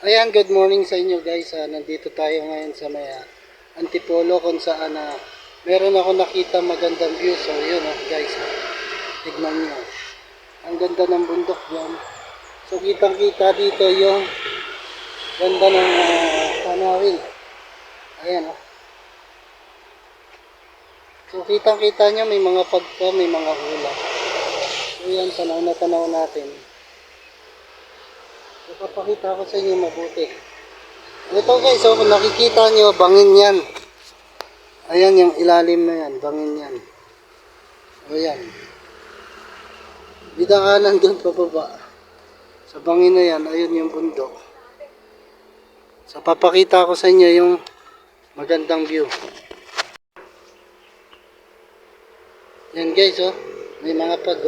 Ayan, good morning sa inyo guys. Nandito tayo ngayon sa may Antipolo kung saan meron ako nakita magandang view. So yun guys, tignan nyo. Ang ganda ng bundok dyan. So kitang kita dito yung ganda ng tanawin. Ayan So kitang kita nyo may mga pagka, may mga ulap. So yan, tanaw na tanaw natin. So papakita ko sa inyo mabuti. Ito guys, kung nakikita nyo, bangin yan. Ayan yung ilalim na yan, bangin yan. Ayan. Bidaanan doon pababa. Sa bangin na yan, ayun yung bundok. So papakita ko sa inyo yung magandang view. Yan guys, may mga pag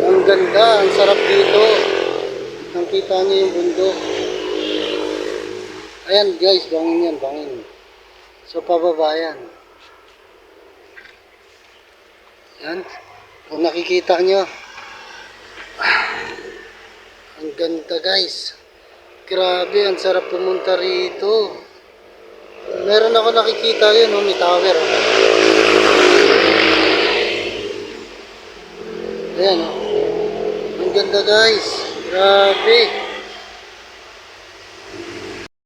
Ang ganda, ang sarap dito. Nakita nyo yung bundok. Ayan guys, bangin yan, bangin. So pababa yan. Yan. Kung nakikita nyo. Ang ganda guys. Grabe, ang sarap pumunta rito. Meron ako nakikita yun, may tower. Ayan Ang ganda guys. Grabe.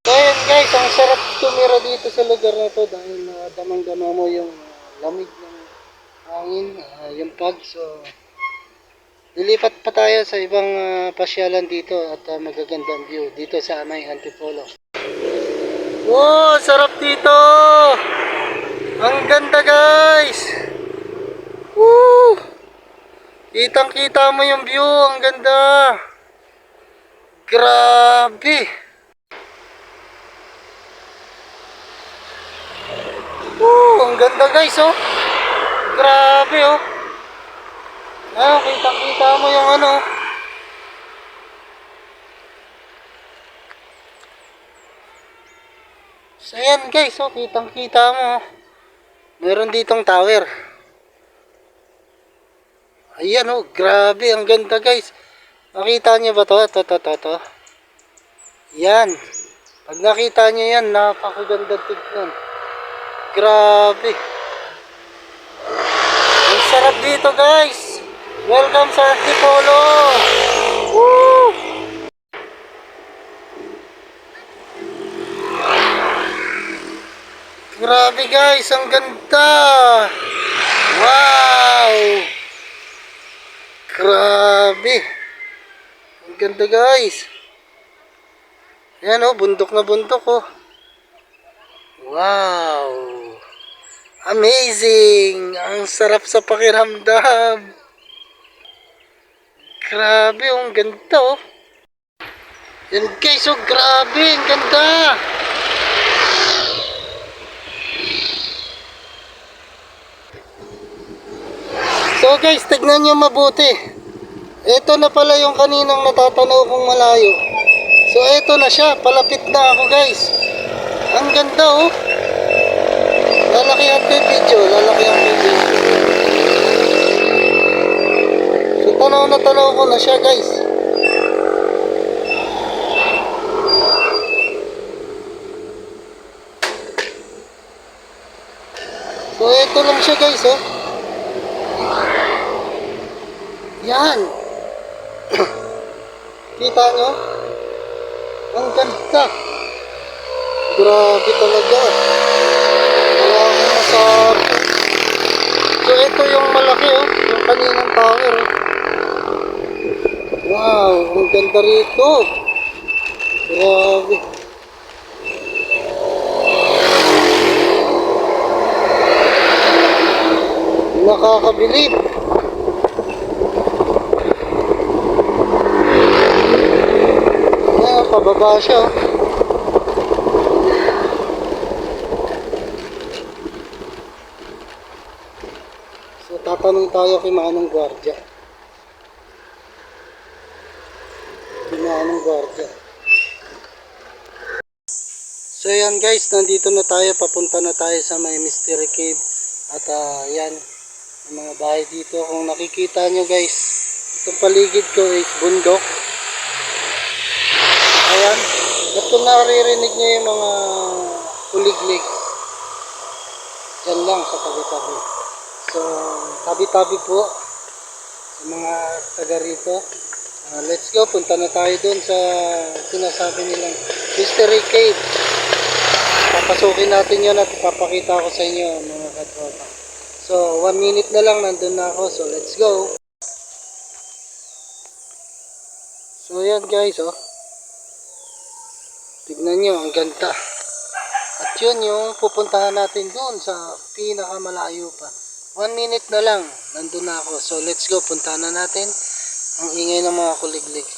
So ayan guys, ang sarap tumira dito sa lugar na to dahil damang-dama mo yung lamig ng hangin, yung pag. So lilipat pa tayo sa ibang pasyalan dito at magagandang view dito sa may Antipolo. Wow, sarap dito. Ang ganda guys. Woo! Kitang-kita mo yung view, ang ganda. Grabe. Ang ganda guys, Grabe, kitang-kita mo yung So, ayan guys, kitang-kita mo. Meron ditong tower. Ayan grabe, ang ganda guys. Nakita niyo ba to? To. Yan. Pag nakita niyo yan, napakaganda tignan. Grabe. Ang sarap dito guys. Welcome sa Antipolo. Woo! Grabe guys, ang ganda. Wow! Grabe. Ang ganda guys. Ayan bundok na bundok Wow. Amazing. Ang sarap sa pakiramdam. Grabe, ang ganda Yan guys, grabe, ang ganda. So guys, tignan nyo mabuti. Ito na pala yung kaninang natatanaw kong malayo. So ito na siya, palapit na ako guys. Ang ganda Lalakihan ko yung video, So tanaw ko na siya guys. So ito lang siya guys Yan. Kita nyo? Ang ganda. Grabe talaga. Wala akong masabi. So ito yung malaki yung kaninang tower Wow, ang ganda rito. Grabe. Nakakabilib. Pababa siya So tatanong tayo kay Manong Guardia. So yan guys, nandito na tayo, papunta na tayo sa may Mystery Cave. At yan, yung mga bahay dito. Kung nakikita nyo guys, itong paligid ko is bundok. At kung naririnig nyo yung mga kuliglig, dyan lang sa tabi-tabi. So, tabi-tabi po sa mga taga rito. Let's go, punta na tayo dun sa sinasabi nilang Mystery Cave. Papasukin natin yun at ipapakita ko sa inyo mga katropa. So, 1 minute na lang nandun na ako. So, let's go. So, yan guys, oh. Tignan nyo, ang ganda. At yun yung pupuntahan natin doon sa pinakamalayo pa. 1 minute na lang, nandun na ako. So, let's go, puntahan na natin ang ingay ng mga kuliglig.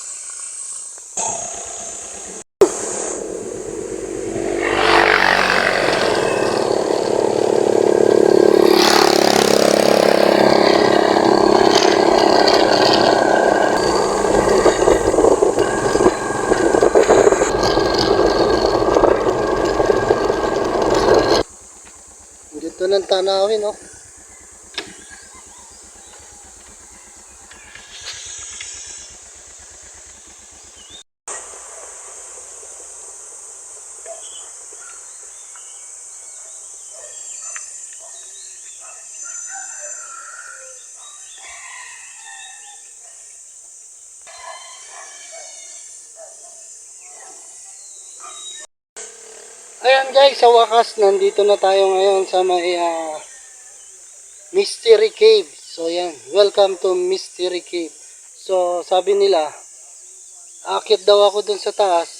Dito ng tanawin, oh. Ayan guys, sa wakas, nandito na tayo ngayon sa may Mystery Cave. So yan, welcome to Mystery Cave. So sabi nila, akit daw ako dun sa taas,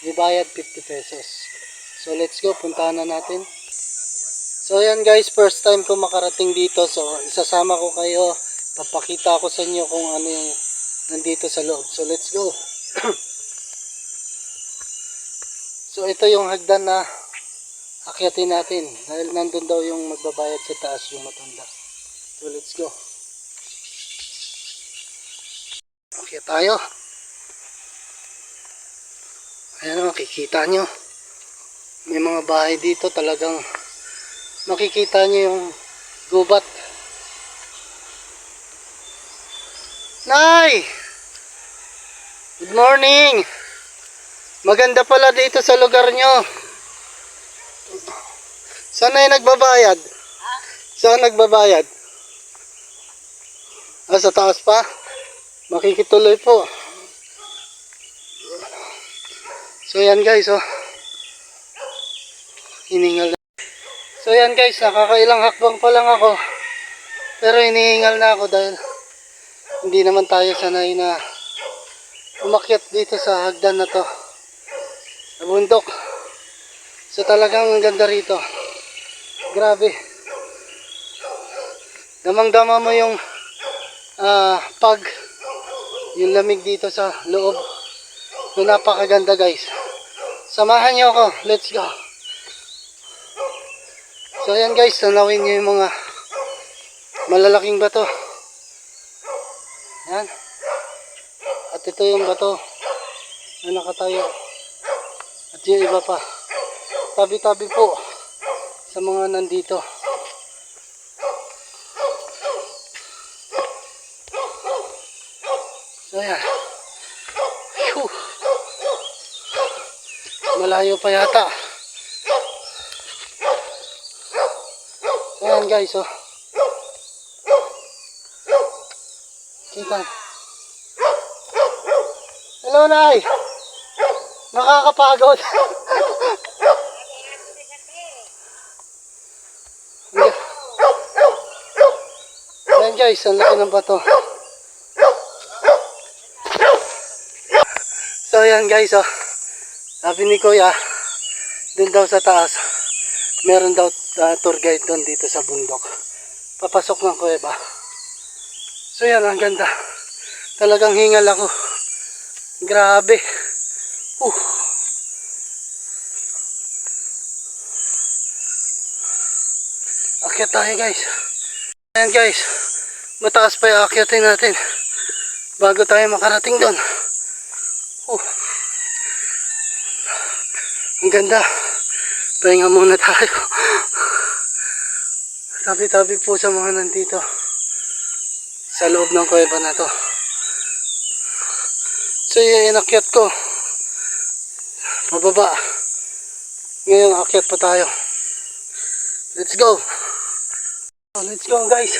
may bayad 50 pesos. So let's go, puntahan na natin. So yan guys, first time ko makarating dito. So isasama ko kayo, papakita ko sa inyo kung ano yung nandito sa loob. So let's go. So ito yung hagdan na akyatin natin dahil nandun daw yung magbabayad sa taas, yung matanda. So let's go. Okay tayo. Ayan o, makikita nyo. May mga bahay dito, talagang makikita nyo yung gubat. Nay! Good morning! Maganda pala dito sa lugar nyo. Saan ay nagbabayad? Saan nagbabayad? Sa taas pa? Makikituloy po. So yan guys, oh. Hiningal na. So yan guys, nakakailang hakbang pa lang ako. Pero hinihingal na ako dahil hindi naman tayo sanay na umakyat dito sa hagdan na to. Sa bundok. So talagang ang ganda rito. Grabe. Damang-dama mo yung yung lamig dito sa loob. So napakaganda guys. Samahan nyo ako. Let's go. So ayan guys, tanawin nyo yung mga malalaking bato. Yan. At ito yung bato na nakatayo. At yung iba pa, tabi-tabi po sa mga nandito. So yan. Whew. Malayo pa yata. So yan guys, oh. Kita. Hello, Nay. Nakakapagod. Ayan guys, ang laki ng bato. So ayan guys, oh. Sabi ni Kuya, dun daw sa taas, meron daw tour guide dun dito sa bundok. Papasok ng kuweba. So yan, ang ganda. Talagang hingal ako. Grabe. Akyat tayo guys. Ayan guys, mataas pa yung akyatin natin bago tayo makarating doon. Ang ganda. Pahinga muna tayo. Tabi-tabi po sa mga nandito sa loob ng kuweba na to. So yung inakyat ko, pababa. Ngayon, akyat pa tayo. Let's go. Let's go guys.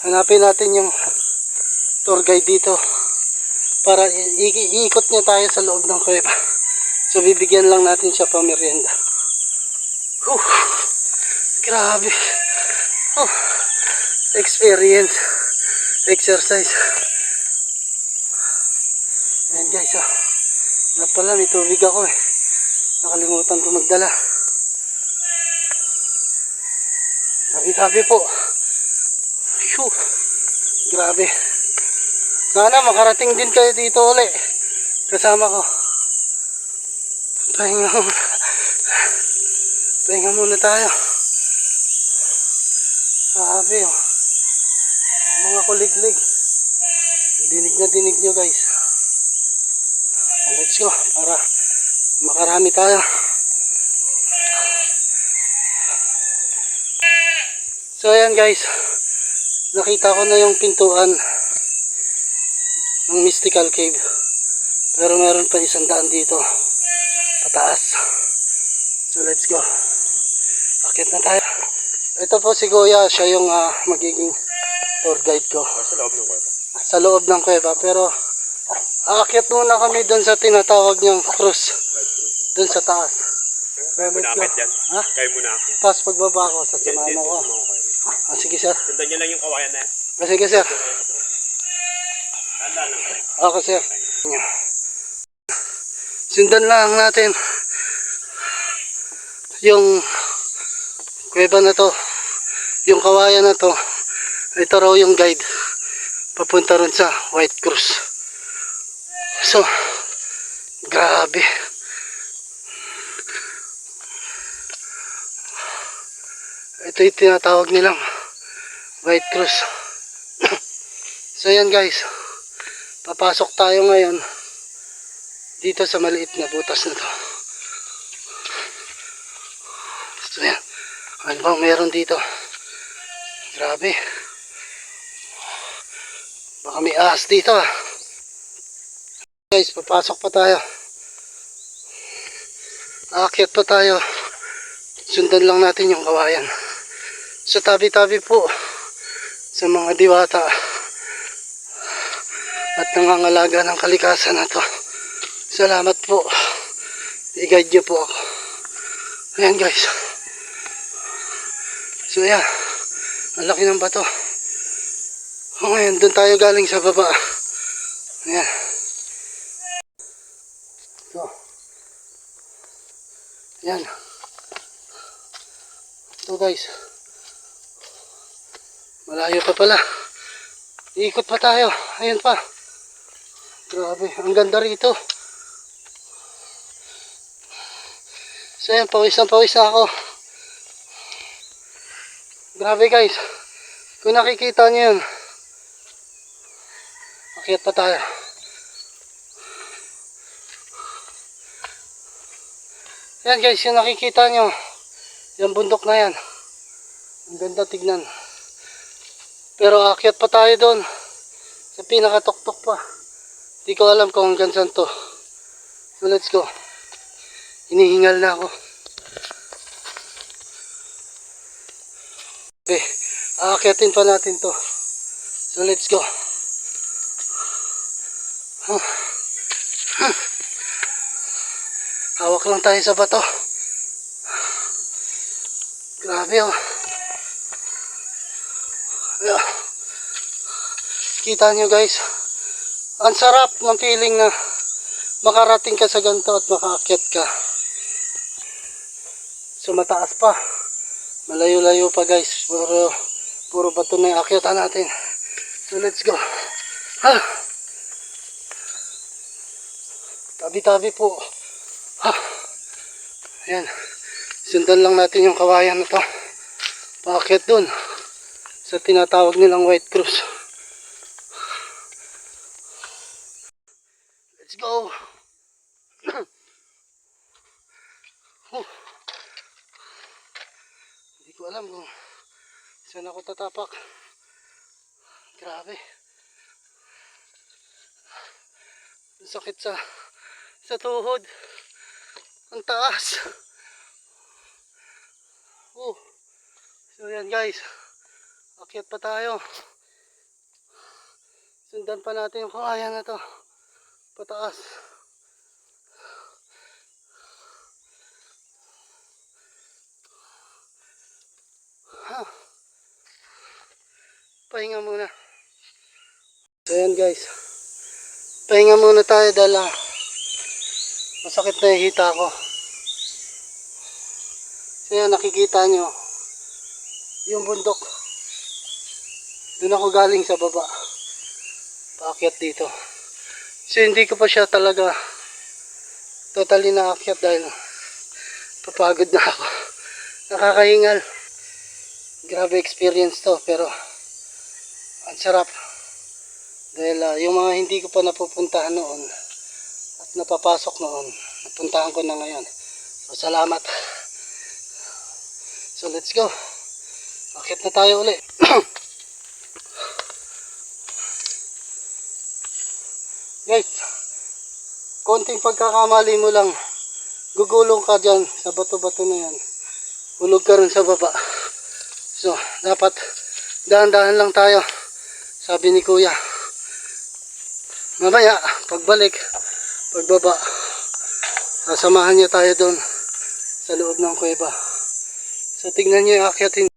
Hanapin natin yung tour guide dito para iikot niya tayo sa loob ng kuweba. So bibigyan lang natin siya pa merienda. Grabe. Experience. Exercise. Ayan guys, dapat pala may tubig ako eh. Nakalimutan ko magdala. Tabi-tabi po. Phew. Grabe. Sana makarating din kayo dito uli. Kasama ko. Pahinga muna. Pahinga muna tayo. Grabe oh. Mga kuliglig. Dinig na dinig nyo guys. So, let's go. Para makarami tayo. So ayan guys. Nakita ko na yung pintuan ng Mystical Cave. Pero meron pa 100 dito. Pataas. So let's go. Akit na tayo. Ito po si Goya. Siya yung magiging tour guide ko. Sa loob ng kuweba. Sa loob ng kuweba. Pero aakyat muna kami doon sa tinatawag niyang cruise. Doon sa taas. Kayo muna akit yan. Ha? Kayo muna ako. Tapos pagbaba ko, sasamahan ako. Sige sir. Sundan niyo lang yung kawayan na yan. Sige sir. Tandaan lang kayo. Okay sir. Sundan lang natin yung kuweba na to. Yung kawayan na to. Ito raw yung guide. Papunta ron sa White Cross. So, grabe. Ito yung tinatawag nilang White Cross. So yan guys. Papasok tayo ngayon dito sa maliit na butas na to. So yan. Ano bang meron dito? Grabe. Baka may ahas dito Guys, papasok pa tayo. Aakyat pa tayo. Sundan lang natin yung kawayan. So tabi-tabi po sa mga diwata at nangangalaga ng kalikasan na to. Salamat po. I-guide nyo po ako. Ayan guys. So yan. Ang laki ng bato. Ngayon, doon tayo galing sa baba. Ayan. So. Yan. Ito guys. Malayo pa pala. Iikot pa tayo. Ayun pa. Grabe. Ang ganda rito. So yan. Pawis na ako. Grabe guys. Kung nakikita nyo yun. Akyat pa tayo. Yan guys. Yung nakikita nyo. Yung bundok na yan. Ang ganda tignan. Pero aakyat pa tayo doon. Sa pinakatuktok pa. Hindi ko alam kung hanggang saan to. So let's go. Hinihingal na ako. Okay. Aakyatin pa natin to. So let's go. Hawak lang tayo sa bato. Grabe oh. Yeah. Kita nyo guys, ang sarap ng feeling na makarating ka sa ganito at makaakyat ka. So mataas pa, malayo-layo pa guys, puro bato na yung akyatan natin. So let's go. Tabi-tabi po. Ayan, sundan lang natin yung kawayan na to, paakyat dun sa tinatawag nilang White Cross. Let's go. Hindi ko alam kung saan ako tatapak. Grabe. Sakit sa tuhod. Ang taas. So yan guys. Akyat pa tayo. Sundan pa natin yung kawayan na to. Pataas. Ha. Pahinga muna. So yan guys. Pahinga muna tayo dahil masakit na yung hita ko. So yan, nakikita nyo yung bundok. Doon ako galing sa baba. Paakyat dito. So hindi ko pa siya talaga totally naakyat dahil papagod na ako. Nakakahingal. Grabe experience to, pero ang sarap. Dahil yung mga hindi ko pa napupuntahan noon at napapasok noon, napuntahan ko na ngayon. So salamat. So let's go. Akyat na tayo ulit. Guys, konting pagkakamali mo lang, gugulong ka dyan sa bato-bato na yan. Hulog ka rin sa baba. So, dapat dahan-dahan lang tayo. Sabi ni Kuya. Mamaya, pagbalik, pagbaba, sasamahan niya tayo doon sa loob ng kuweba. So, tignan niyo yung akyatin.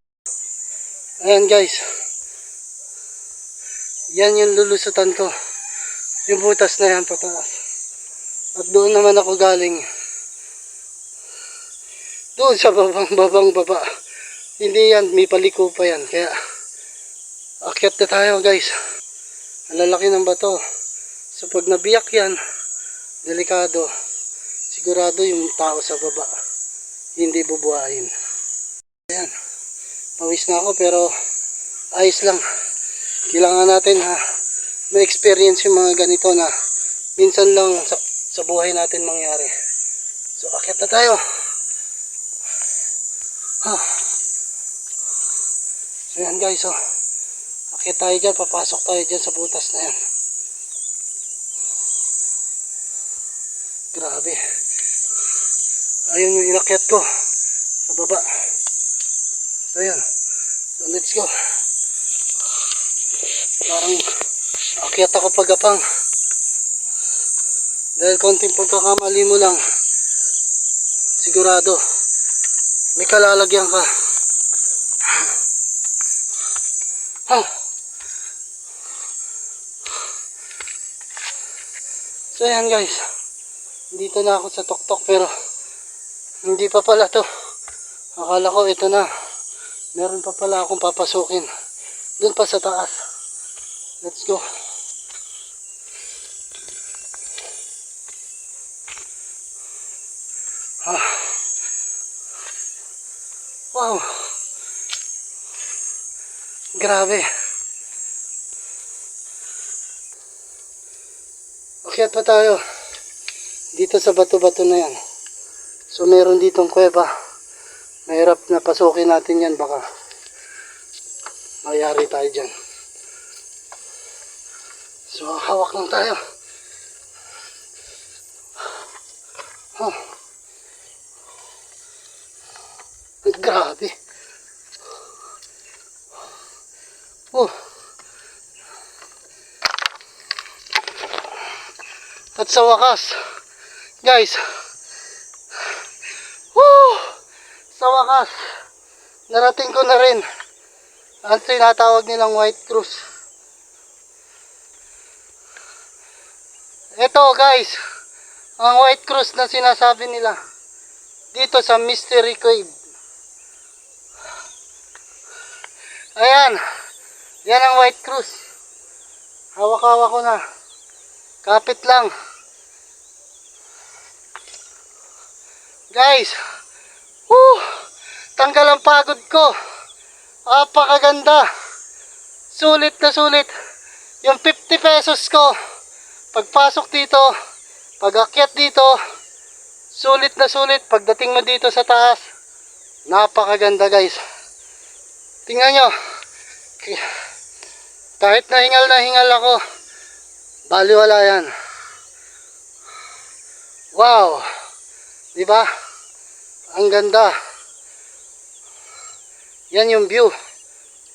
Ayan guys. Yan yung lulusutan ko. Yung butas na yan pataas. At doon naman ako galing. Doon sa babang baba. Hindi yan, may paliko pa yan. Kaya, akyat na tayo guys. Ang lalaki ng bato. So pag nabiyak yan, delikado. Sigurado yung tao sa baba hindi bubuhayin. Ayan. Pawis na ako pero ayos lang. Kailangan natin may experience yung mga ganito na minsan lang sa buhay natin mangyari. So akyat na tayo. So yan guys, akyat tayo dyan, papasok tayo dyan sa butas na yan. Grabe. Ayun yung inakyat ko sa baba. So yan. So let's go. Parang akyat ako pagapang. Dahil konting pagkakamali mo lang, sigurado may kalalagyan ka. So yan guys, dito na ako sa tuktok pero hindi pa pala to. Akala ko ito na. Meron pa pala akong papasukin doon pa sa taas. Let's go. Wow. Grabe. Akyat pa tayo dito sa bato-bato na yan. So meron ditong kuweba. Mahirap na pasukin natin yan, baka mayari tayo dyan. So hawak lang tayo. Grabe. At sa wakas, guys, sa wakas, narating ko na rin ang tinatawag nilang White Cruise. Ito guys, ang White Cruise na sinasabi nila dito sa Mystery Cave. Ayan, yan ang White Cruise. Hawak-hawak ko na. Kapit lang. Guys, tanggal ang pagod ko. Apakaganda. Sulit na sulit. Yung 50 pesos ko, pagpasok dito, pag-akyat dito, sulit na sulit. Pagdating mo dito sa taas, napakaganda guys. Tingnan nyo. Kahit na hingal ako, baliwala yan. Wow. Di ba? Ang ganda. Yan yung view.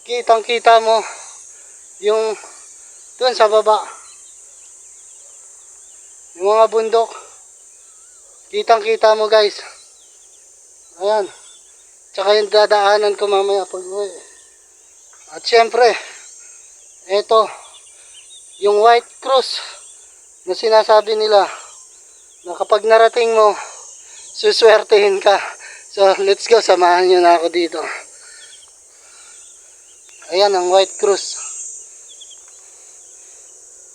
Kitang-kita mo yung doon sa baba. Yung mga bundok. Kitang-kita mo guys. Ayan. Tsaka yung dadaanan ko mamaya pag uwi. At syempre, ito, yung White Cross na sinasabi nila na kapag narating mo, suswertehin ka. So, let's go. Samahan nyo na ako dito. Ayan ang White Cross.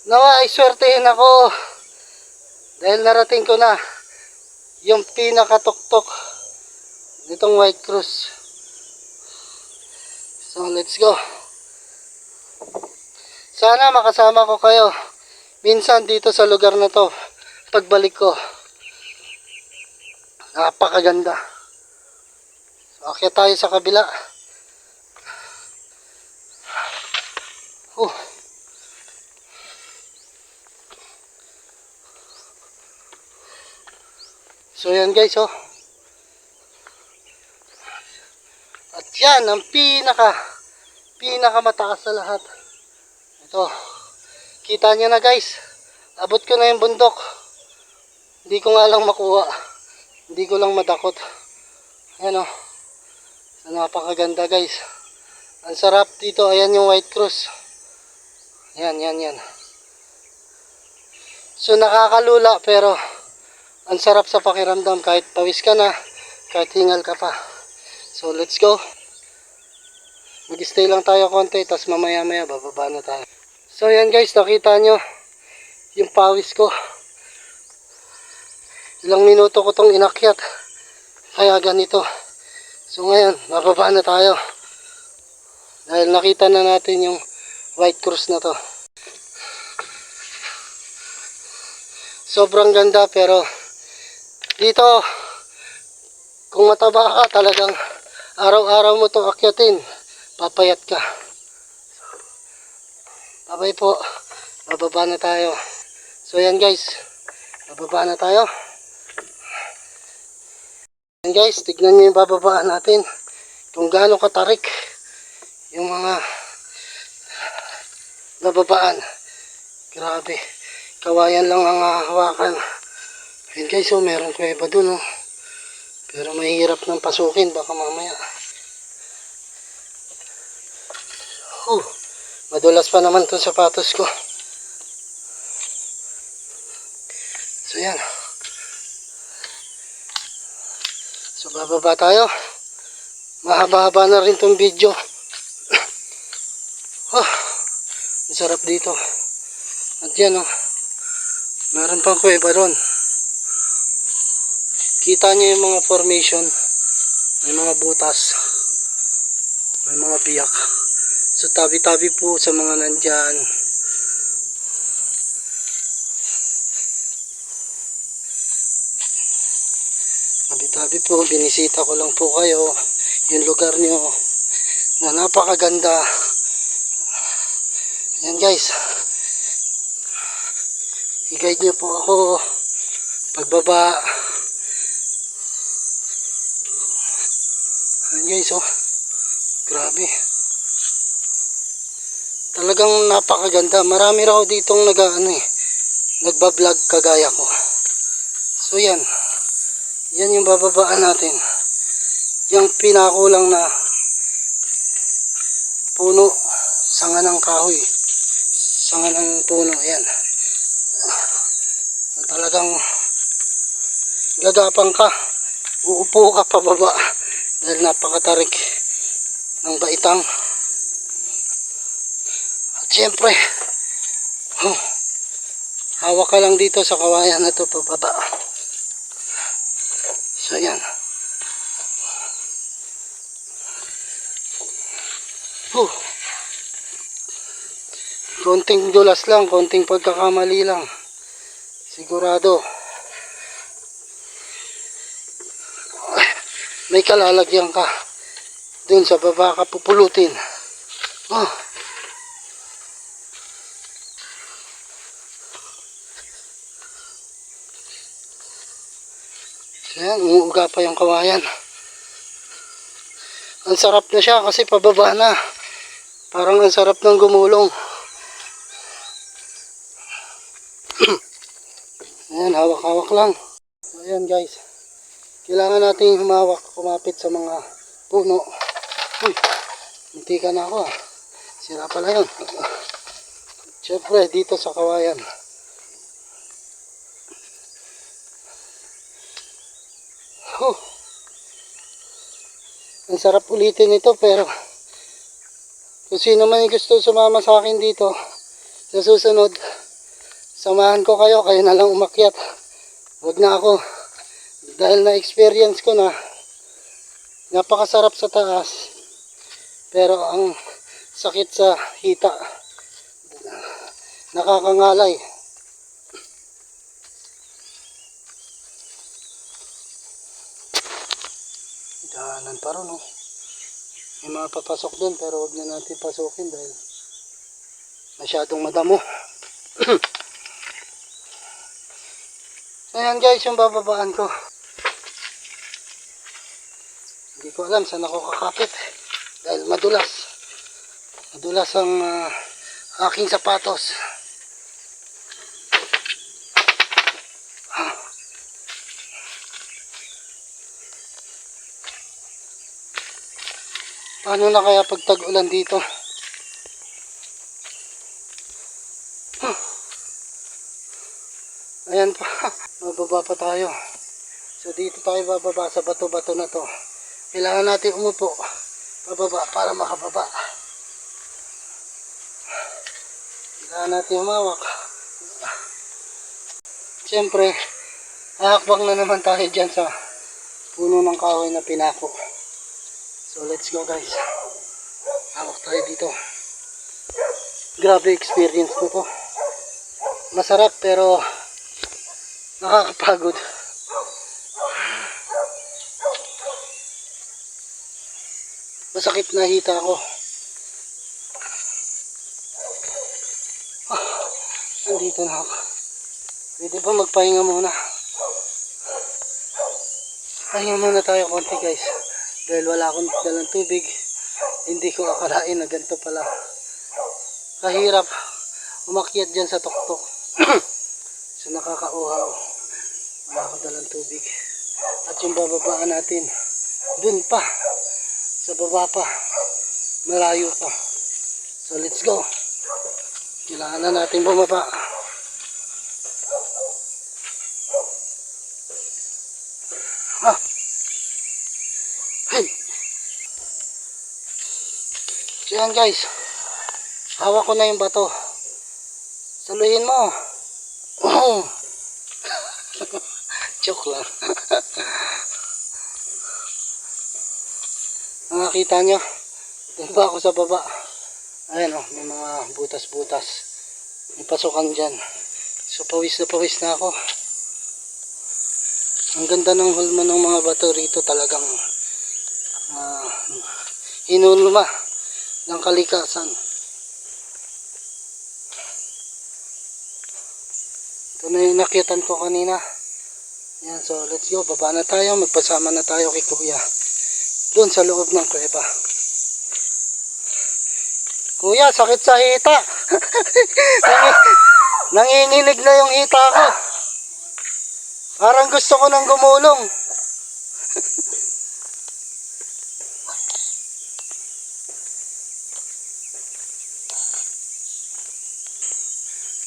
Nawa ay swertehin ako. Dahil narating ko na yung pinakatuktok nitong White Cross. So, let's go. Sana makasama ko kayo minsan dito sa lugar na to. Pagbalik ko. Napakaganda. So, akyat tayo sa kabila. So yan guys, oh. At yan ang pinakamataas sa lahat. Ito. Kita nyo na guys. Abot ko na yung bundok. Hindi ko nga lang makuha. Hindi ko lang madakot. Ayan, oh. So, napakaganda guys. Ang sarap dito. Ayan yung White Cross. Yan. So nakakalula pero ang sarap sa pakiramdam kahit pawis ka na, kahit hingal ka pa. So let's go. Mag-stay lang tayo konti, tapos mamaya bababa na tayo. So yan guys, nakita nyo yung pawis ko. Ilang minuto ko tong inakyat. Kaya ganito. So ngayon, bababa na tayo. Dahil nakita na natin yung White Cross na to. Sobrang ganda pero dito, kung mataba ka, talagang araw-araw mo itong akyatin, papayat ka. Babay po, bababa na tayo. So yan guys, bababa na tayo. Yan guys, tignan nyo yung bababaan natin. Kung gaano katarik yung mga bababaan. Grabe, kawayan lang ang hawakan. Ayan guys, so meron kuweba dun, oh. Pero mahirap nang pasukin, baka mamaya. Madulas pa naman itong sapatos ko. So yan. So bababa tayo. Mahaba-haba na rin itong video. Masarap dito. At yan, oh. Meron pang kuweba ron. Kita nyo yung mga formation, may mga butas, may mga biyak. So tabi-tabi po sa mga nandyan. Tabi-tabi po, binisita ko lang po kayo yung lugar nyo na napakaganda. Yan guys, i-guide nyo po ako pagbaba. Ayan guys, oh. Grabe. Talagang napakaganda. Marami raw ditong nagbablog kagaya ko. So yan. Yan yung bababaan natin. Yung pinakulang na puno. Sanga ng kahoy. Sanga ng puno. Yan. Talagang gagapang ka. Uupo ka pababa. Dahil napakatarik ng baitang. At syempre, hawak ka lang dito sa kawayan na ito pababa. So yan. Konting dulas lang, konting pagkakamali lang. Sigurado. May kalalagyan ka dun sa baba ka pupulutin. Ayan, umuuga pa yung kawayan. Ang sarap na siya kasi pababa na. Parang ang sarap ng gumulong. Ayan, hawak-hawak lang. Ayan guys. Kailangan natin humawak, kumapit sa mga puno. Uy, hindi ka na ako ah. Sira pala yun. Siyempre, dito sa kawayan. Huh. Ang sarap ulitin ito pero kung sino man gusto sumama sa akin dito sa susunod, samahan ko kayo, kayo na lang umakyat. Huwag na ako. Dahil na-experience ko na, napakasarap sa taas. Pero ang sakit sa hita. Nakakangalay. Daanan pa rin, oh. May mga papasok dun pero huwag na natin pasukin dahil masyadong madamo. Ayan guys, yung bababaan ko. Hindi ko alam saan ako kakapit dahil madulas. Madulas ang aking sapatos. Paano na kaya pag tag-ulan dito? Ayan pa, mababa pa tayo. So dito tayo bababa sa bato-bato na to. Kailangan natin umupo pababa para makababa. Kailangan natin humawak. Siyempre, hahakbang na naman tayo dyan sa puno ng kahoy na pinako. So let's go guys. Hawak tayo dito. Grabe experience na to. Masarap pero nakakapagod. Masakit na hita ako. Nandito na ako. Pwede ba magpahinga muna? Pahinga muna tayo konti guys. Dahil wala akong dalang tubig. Hindi ko akalain na ganito pala kahirap umakyat dyan sa tuktok. So nakakauhaw. Wala akong dalang tubig. At yung bababaan natin dun pa sa baba pa, malayo pa. So let's go. Kailangan na natin bumaba. Hey. So yan guys, hawak ko na yung bato. Saluhin mo. Oh. Joke lang. Nakakita nyo, doon ba ako sa baba? Ayan oh, may mga butas-butas. May pasukan dyan. So pawis na ako. Ang ganda ng hulma ng mga bato rito, talagang hinulma ng kalikasan. Ito na yung nakyatan ko kanina. Yan, so let's go, baba na tayo, magpasama na tayo kay Kuya doon sa loob ng kuweba. Kuya, sakit sa hita. Nanginginig na yung hita ko. Parang gusto ko nang gumulong.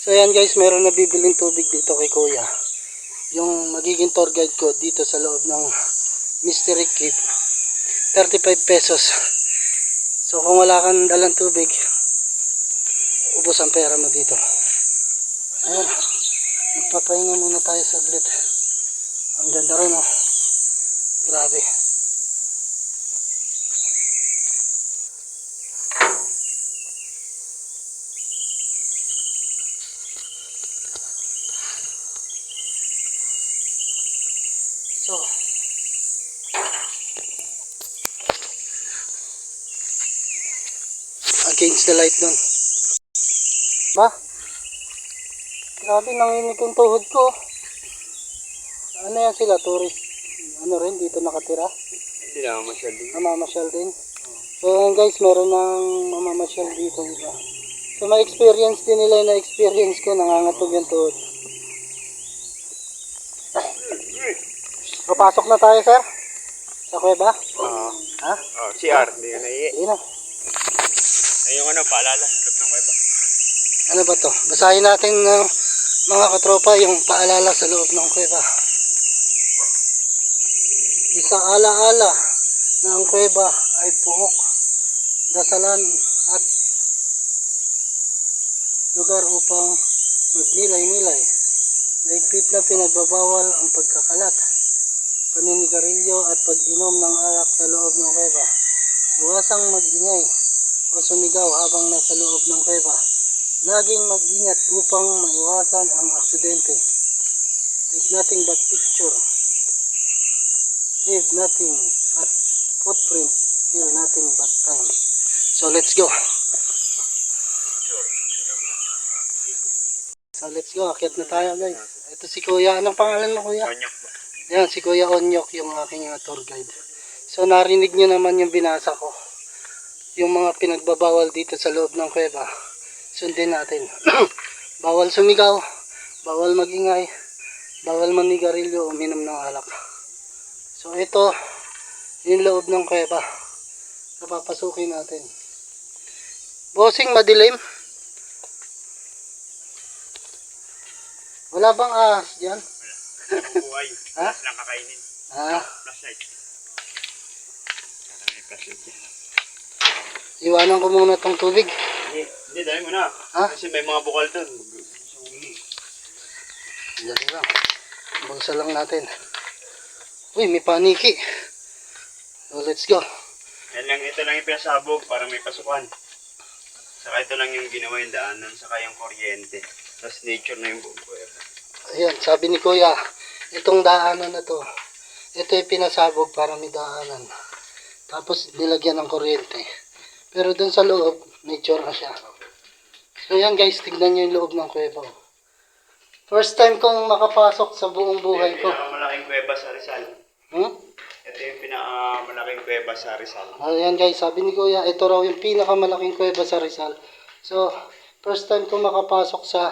So yan guys, meron na bibiling tubig dito kay Kuya. Yung magiging tour guide ko dito sa loob ng Mystery Cave. 35 pesos. So kung wala kang dalang tubig, ubos ang pera mo dito. Ayan. Magpapahinga muna tayo saglit. Ang ganda rin oh. Grabe. So, against the light dun. Ba? Grabe, nanginig yung tuhod ko. Ano yan sila? Tourist ano rin, dito nakatira. Hindi na masyado. Mamamasyal din. So ayan guys, meron ng mamamasyal dito iba. So ma-experience din nila yung na-experience ko, nangangatog yung tuhod. Papasok na tayo, sir? Sa kuweba? Oo. Ha? Oh, CR, hindi ka naiiyak. Sige na. Ay, yung ano, paalala, sa loob ng weba. Ano ba to? Basahin natin mga katropa yung paalala sa loob ng kuweba. Isa ala-ala na ang kuweba ay puok, dasalan at lugar upang magnilay-nilay. Naigpit na pinagbabawal ang pagkakalat, paninigarilyo at pag-inom ng alak sa loob ng kuweba. Iwasang mag-ingay o sumigaw habang nasa loob ng kuweba. Laging mag-ingat upang maiwasan ang aksidente. Take nothing but picture. Leave nothing but footprint. Feel nothing but time. So let's go. So let's go. Akyat na tayo guys. Ito si Kuya. Anong pangalan mo Kuya? Onyok ba? Yan, si Kuya Onyok yung aking tour guide. So narinig nyo naman yung binasa ko. Yung mga pinagbabawal dito sa loob ng kuweba. Sundin natin. Bawal sumigaw, bawal magingay, bawal manigarilyo o minom ng alak. So ito, yung loob ng kuweba. Napapasukin natin. Bossing, madilim. Wala bang ahas dyan? Buhay. Ha? Plus lang kakainin. Ah, Flashlight. May flashlight yan. iwanan ko muna tong tubig. Hindi, dahil mo na. Ha? Kasi may mga bukal dun. Dali lang. Bulsa lang natin. Uy, may paniki. So let's go. Ito lang yung pinasabog para may pasukan. Saka ito lang yung ginawa yung daanan, saka yung kuryente. Tapos nature na yung buong kuweba. Ayan, sabi ni Kuya, itong daanan na to, ito yung pinasabog para may daanan. Tapos nilagyan ng kuryente. Pero dun sa loob, nature na siya. So yan guys, tignan nyo yung loob ng kuweba. First time kong makapasok sa buong buhay Ito ko. yung pinakamalaking kuweba sa Rizal. Ito yung pinakamalaking kuweba sa Rizal. Ayan guys, sabi ni Kuya, ito raw yung pinakamalaking kuweba sa Rizal. So, first time kong makapasok sa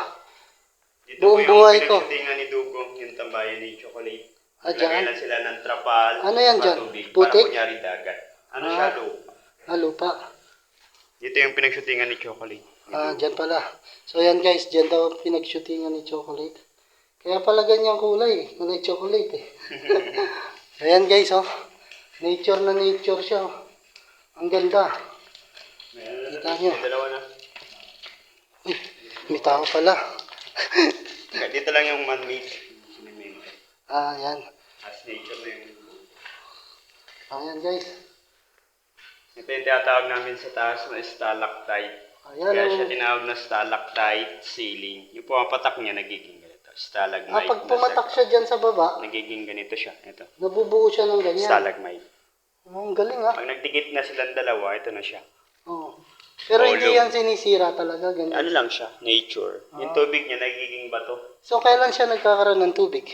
Dito buong po yung buhay ko. pinagsutingan ni Dugong, yung tambayan ni Chocolate. Ah, Lagyan dyan? lang sila ng trapal, Ano yan dyan? patubig, Putik? para kunyari dagat. Ano Ah. siya, lupa. lupa. Dito yung pinagsutingan ni Chocolate. Dyan pala. So yan guys, dyan daw pinag-shootingan ni Chocolate. Kaya pala ganyang kulay, kulay chocolate eh. Ayan guys, oh. Nature na nature siya. Oh. Ang ganda. Kita nyo. May dalawa na. Uy, may tao pala. Dito lang yung man-made. Sinimento. Yan. As nature na yung... Ayan guys. Ito yung tinatawag namin sa taas na stalactite. Ayan. Kaya siya tinawag na stalactite ceiling. Yung pumapatak niya, nagiging ganito. Stalagmite. Pag pumatak siya dyan sa baba, Nagiging ganito siya. Ito. nabubuo siya ng ganyan. Stalagmite. Ang galing ah. Pag nagdikit na silang dalawa, ito na siya. Oh. Pero hindi Volume. yan sinisira talaga, ganyan. Ano lang siya? Nature. Yung tubig niya nagiging bato. So kailan siya nagkakaroon ng tubig?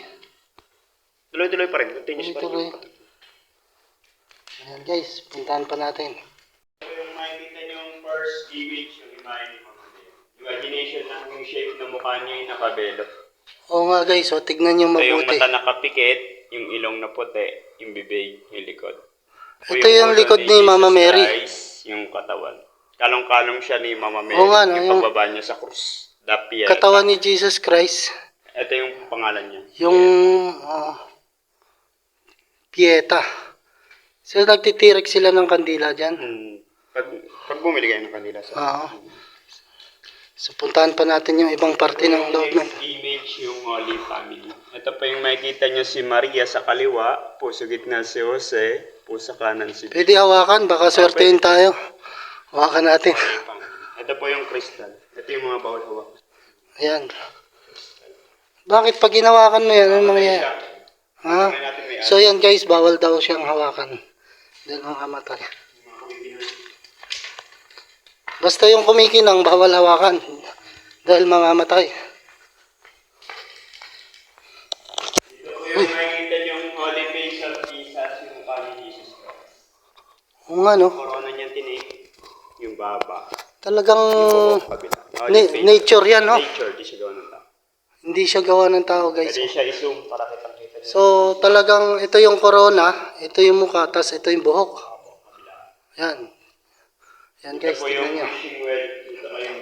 Tuloy-tuloy pa rin. Continuous pa rin. Tuloy-tuloy. Ayan guys, puntahan pa natin. Yung makikita niyo yung first image, yung imahe ni Mama Bea. Imagination lang yung shape ng mukha niya yung nakabelo. Oo nga guys, so tignan nyo Ito yung mabuti. mata nakapikit, yung ilong na puti, yung bibig, yung likod. Ito yung ulo likod ni Jesus Mama Mary. Christ, yung katawan. Kalong-kalong siya ni Mama Mary. Oo nga, no, yung yung pagbaba niya sa krus. Dapiel. katawan ni Jesus Christ, Ito yung pangalan niya. yung Pieta. So nagtitirek sila ng kandila dyan. Pag bumili kayo ng kanila sa... Oo. So puntahan pa natin yung ibang parte ng loob ng... Next image yung Holy Family. Ito pa yung makikita nyo si Maria sa kaliwa, po sa gitna si Jose, po sa kanan si Pwede hawakan, baka swertein tayo. Hawakan natin. Holy Family. Ito po yung crystal. Ito yung mga bawal hawak. Ayan. Bakit pag hinawakan mo yan, ano mangyayari? Ha? So yan guys, bawal daw siyang hawakan. Dahil makamatay. Basta yung kumikinang, bawal hawakan. Dahil mamamatay. Ito po yung makikita yung Holy Face at Kung ano, Corona niyan tinik. Yung baba. talagang Yung kabila. Yung face. nature yan, no? Nature, di siya gawa ng tao. Hindi siya gawa ng tao, guys. Pwede siya i-zoom para kitang-kita niyo. So, talagang ito yung corona, ito yung mukha, tas ito yung buhok. Yan. Yan, Ito guys, po yung tingnan nyo. wishing well. Ito po yung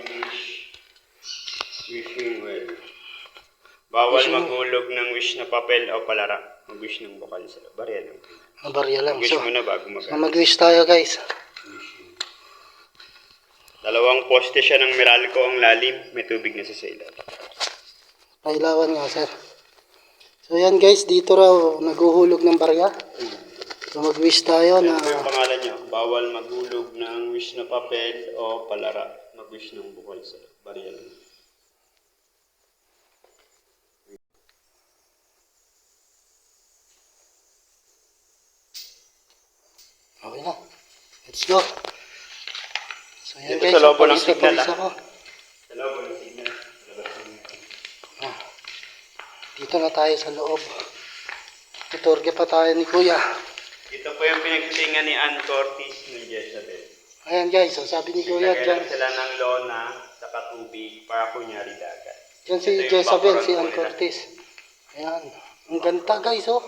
wishing well. Bawal Wishing- maghulog ng wish na papel o palara. Mag-wish ng bukal sa barya lang. Mabarya lang. Mag-wish So, muna bago so mag- mag-wish tayo, guys. Dalawang poste siya ng Meralco ang lalim. May tubig na sa ilalim. Pailawan nga, sir. So, yan, guys. Dito raw, naguhulog ng barya. So, mag-wish tayo na... Ano yung pangalan niyo? Bawal maghulog ng wish na papel o palara. Mag-wish ng bukal sa barya lang. Okay na. Let's go. So, yan, Dito guys. sa loob ng pawis na signal, pawis ah. ako. Hello, walang signal. Dito na tayo sa loob. Tuturge pa tayo ni Kuya. Ito po yung pinagtitingan ni Ann Cortez ng Jezabel. Ayan, guys. So, sabi ni Kuya, Nagkailan dyan. sila ng lona sa katubig para kunyari dagat. Dyan si Ito yung Jezabel, background si po Ann nila. Cortez. Ayan. Ang ganda, guys, oh.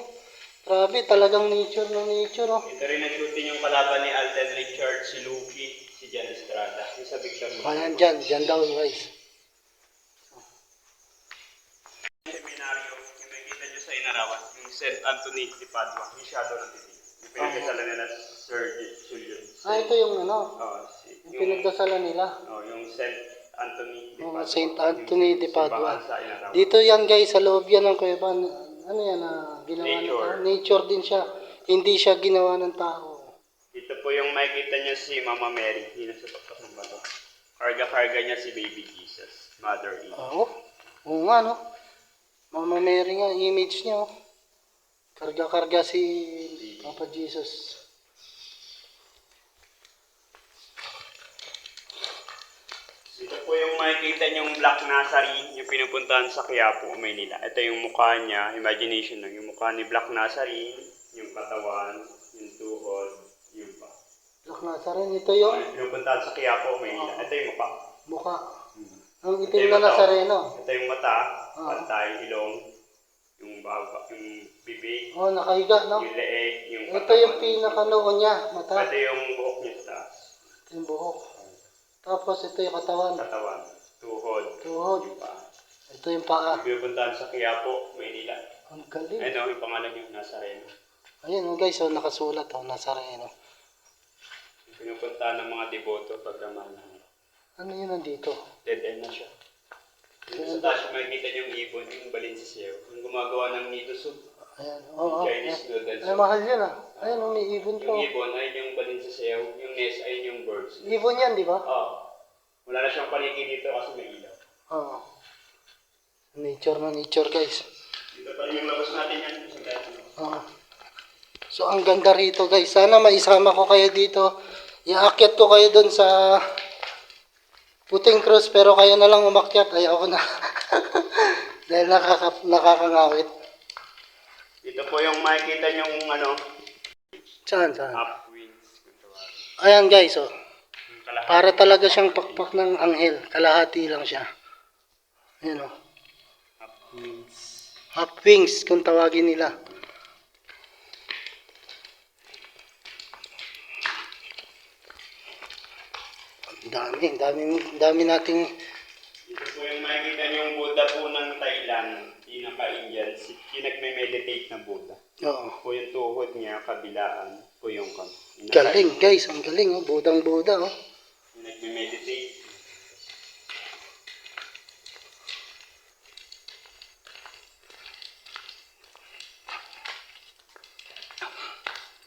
Grabe, talagang nature ng nature, oh. Ito rin nag-shooting yung kalaban ni Alden Richards, si Lucky, si Jan Estrada. Yung sa Victor Ayan, dyan daw, guys. Seminaryo, yung nakikita nyo sa Inarawan, yung St. Anthony de Padua, yung shadow ng titig. Yung pinagkasala nila Sir Julian. Ito yung ano, yung pinagdasalan nila. Yung St. Anthony de Yung Padua. St. Anthony de Padua. Simbahan sa Inarawan. Dito yan, guys, sa loob yan ng kuweba. Ano yan, ginawa ng Nature. tao? Nature din siya. Hindi siya ginawa ng tao. Ito po yung makikita niya si Mama Mary, yun sa tuktok ng bato. Karga-karga niya si Baby Jesus, Mother Eve. Oo nga, no? Mama Mary nga, image niya, oh. Karga-karga si Papa Jesus. Ito po yung makikita niyong Black Nazarene, yung pinupuntahan sa Quiapo, Maynila. Ito yung mukha niya, imagination lang, yung mukha ni Black Nazarene, yung katawan, yung tuhod, yung pa. Black Nazarene, ito yung Yung pinupuntahan sa Quiapo, Maynila. Ito yung mukha. mukha. Ang Ito itim yung na mata. Nazareno. Ito yung mata, pantay, ilong, yung baba, yung bibig, Oh, nakahiga, no? yung leeg, yung Ito yung pinaka-noo niya, mata. Ito yung buhok niya sa taas. Ito yung buhok. Tapos ito yung katawan. Katawan, tuhod, Tuhod. yung paa. Ito yung paa. Yung pinupuntahan sa Quiapo, Maynila. Ang galing. Ayun yung pangalan niyo, Nazareno. Ayan, oh, guys, oh, nakasulat, oh, Nazareno. Yung pinupuntahan ng mga deboto pagkamahal ng Ano yun nandito? dead end na siya. Yung sa taas, makikita niyo yung ibon, yung balinsisew. Yung gumagawa ng nido soup, Ayan, oo. Chinese noodles. Ay, mahal yan, ah. Ayan, oh, may ibon Yung po. ibon ay yung balinsisew, yung nest ay yung birds. Ibon yan, di ba? Oo. Wala na siyang paniki dito kasi may ilaw. Oo. Nature na nature, guys. Dito pa rin yung labas natin yan. Oo. So, ang ganda rito, guys. Sana maisama ko kayo dito. Iaakyat ko kayo doon sa Puting Cruz, pero kayo na lang umakyat. Ayaw ko na. Dahil nakakangawit. Dito po yung makikita niyong Saan? upwinds. Ayan, guys, oh. Yung kalahati. Para talaga siyang pakpak ng anghel. Kalahati lang siya. Ayan, oh. Upwinds. Half wings, kung tawagin nila. Ang dami nating... Ito po yung makikita niyong Buddha po ng Thailand. Pinaka-Indian. Yung nagme-meditate na Buddha. Oo. Po yung tuhod niya, kabilaan. Po yung Galing, guys. Ang galing, oh. Budang-buda, oh. Yung nagme-meditate.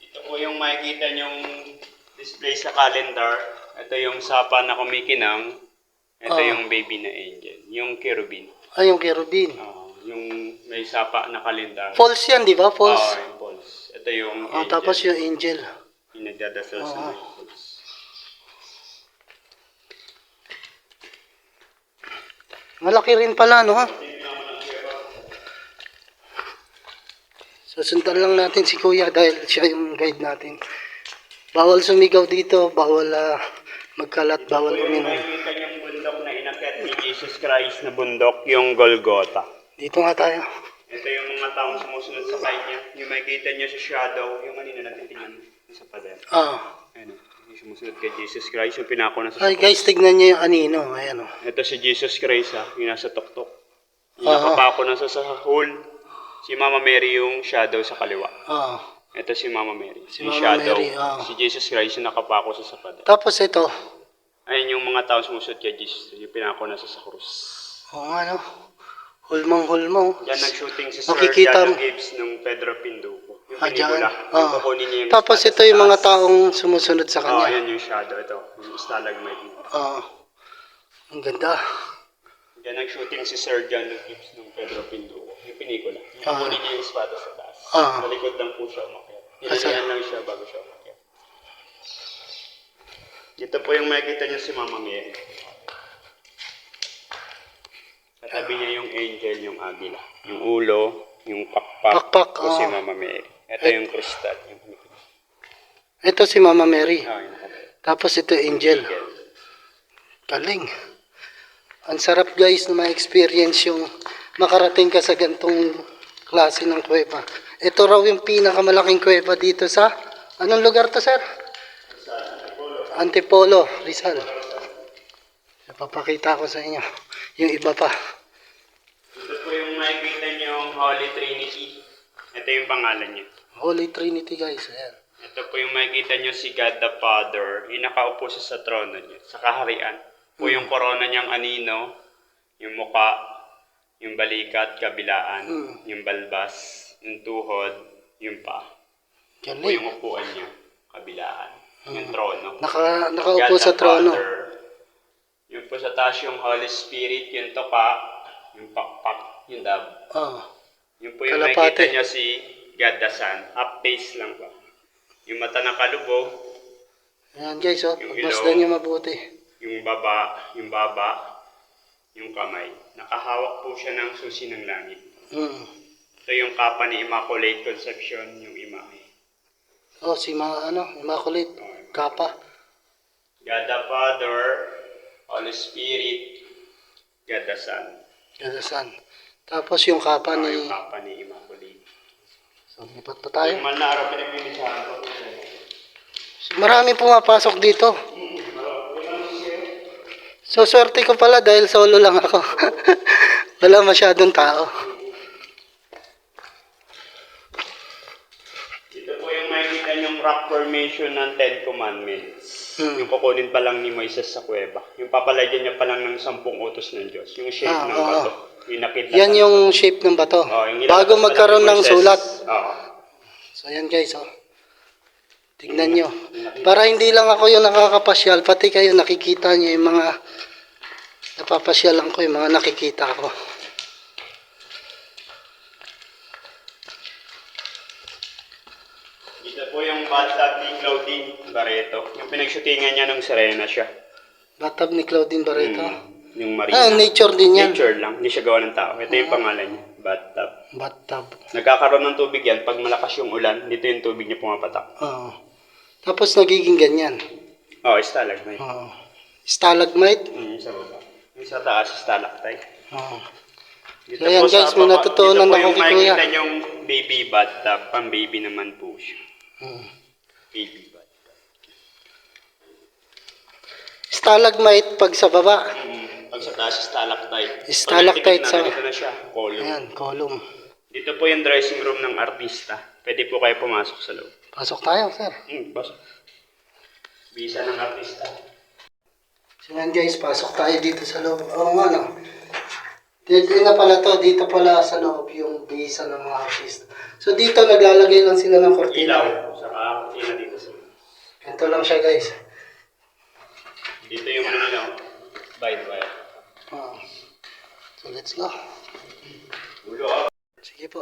Ito po yung makikita niyong display sa calendar. Ito yung sapa na kumikinang. Ito yung baby na angel. Yung cherubim. Ay, yung kerubin. Yung may sapa na kalendar. False yan, di ba? False. Yung false. Ito yung Oh, angel. tapos yung angel. Yung nagdadasal sa may false. Malaki rin pala, no, ha? Susundan lang natin si Kuya dahil siya yung guide natin. Bawal sumigaw dito, bawal magkalat, Ito bawal po yung uminom. makikita niyong bundok na inakyat ni Jesus Christ na bundok, yung Golgotha. Dito nga tayo. Ito yung mga taong sumusunod sa kanya. Yung makikita niyo sa shadow, yung kanina natin tingnan sa pader. Ayun, yung sumusunod kay Jesus Christ, yung pinako na sa Ay guys, tignan niyo yung anino. Ayan o. Ito si Jesus Christ yung nasa tuktok. Yung Oo. nakapako na sa hole. Si Mama Mary yung shadow sa kaliwa. Oo. Ito si Mama Mary. Si Yung Mama shadow. Mary, oo. Si Jesus Christ yung nakapako sa pader. Tapos ito. Ayun yung mga taong sumusunod kay Jesus. Yung pinako na sa krus. Oo nga no. Hulmang-hulmang. Yan nag-shooting si Sir Makikita Jano mo. Gibbs nung Pedro Pinduco. Yung Dyan. pelikula. Yung kukunin niya yung Tapos espada ito sa yung mga taas. taong sumusunod sa Oo, kanya. yan yung shadow. Ito, yung stalagmite. Oo. Ang ganda. Yan nag-shooting si Sir Jano Gibbs nung Pedro Pinduco. Yung pelikula. Yung kukunin niya yung espada sa taas. Sa likod lang po siya umakyat. Nilagyan lang siya bago siya umakyat. Dito po yung makikita niyo si Mama Mary. Katabi niya yung angel, yung agila. Yung ulo, yung pakpak. Pakpak, O si oo. Mama Mary. Ito yung kristal. Yung Ito si Mama Mary. yung Tapos ito angel. angel. Galing. Ang sarap guys na ma-experience yung makarating ka sa gantong klase ng kuweba. Ito raw yung pinakamalaking kuweba dito sa... Anong lugar to, sir? Antipolo, Rizal. Papakita ko sa inyo. Yung iba pa. Ito po yung makikita niyo yung Holy Trinity. Ito yung pangalan niya. Holy Trinity guys. Ayan. Ito po yung makikita niyo si God the Father. Yung nakaupo siya sa trono niya, sa kaharian. Po yung korona niyang anino, yung muka, yung balikat, kabilaan, yung balbas, yung tuhod, yung pa. Po Galing. yung upuan niya, kabilaan, yung trono. Nakaupo God sa the trono. Father. Yung po sa taas yung Holy Spirit, yung toka, yung pakpak, yung dab. Oh. Yung po yung Kalapate. makikita niya si God the Son. Up face lang ba? Yung mata na kalubog, Ayan guys, oh. Yung Pagmasdan ilaw. nyo mabuti. yung baba, yung kamay. Nakahawak po siya ng susi ng langit. Ito yung kapa ni Immaculate Conception, yung imahe. Oh, si Immaculate. Kapa. God the Father, Holy Spirit, God the Son. Gadasan. Tapos yung kapa Yung ni... kapa ni Immaculate. So, lipat pa tayo. Yung mal na araw pinag-mimisahan ko. Marami pumapasok dito. So, swerte ko pala dahil solo lang ako. Wala masyadong tao. Ito po yung makikita yung rock formation ng Ten Commandments. Yung kukunin pa lang ni Moises sa kuweba. Yung papalagyan niya pa lang ng 10 utos ng Diyos. Yung shape ng oo. bato. Yung nakita. Yan yung shape ng bato. Yung Bago nilabas pa lang magkaroon ni ng Moises. sulat. Oo. So, yan guys, oh. Tignan nyo. Para hindi lang ako yung nakakapasyal, pati kayo nakikita nyo yung mga napapasyalan ko, yung mga nakikita ko. Dito po yung bathtub ni Claudine Barreto. Yung pinagshootingan niya nung Serena siya. Bathtub ni Claudine Barreto. Yung marina. Nature din yan. Nature lang. Hindi siya gawa ng tao. Ito yung pangalan niya. Bathtub. Bathtub. Nagkakaroon ng tubig yan. Pag malakas yung ulan, dito yung tubig niya pumapatak. Oo. Tapos nagiging ganyan. Stalagmite. Oo. Stalagmite. Yung sa baba. Yung sa taas, stalactite. Oo. Dito So, yan, po sa guys, may baba, natutunan dito po ako yung kay Kuya. makikita yung baby bathtub. Pang baby naman po siya. Baby bathtub. Stalagmite pag sa baba. Pag sa taas, stalactite. Stalactite Pag sa- ganito na siya. Column. Ayan, column. Dito po yung dressing room ng artista. Pwede po kayo pumasok sa loob. Pasok tayo, sir. Pasok. Visa ng artista. So yan guys, pasok tayo dito sa loob. Oo nga no. Dito na pala to, dito pala sa loob yung visa ng mga artist. So dito naglalagay lang sila ng Ilaw. kortina. Saka kortina dito sa Ito lang siya guys. dito yung ano nila. By. Oo. So let's go. Ulo ah. Sige po.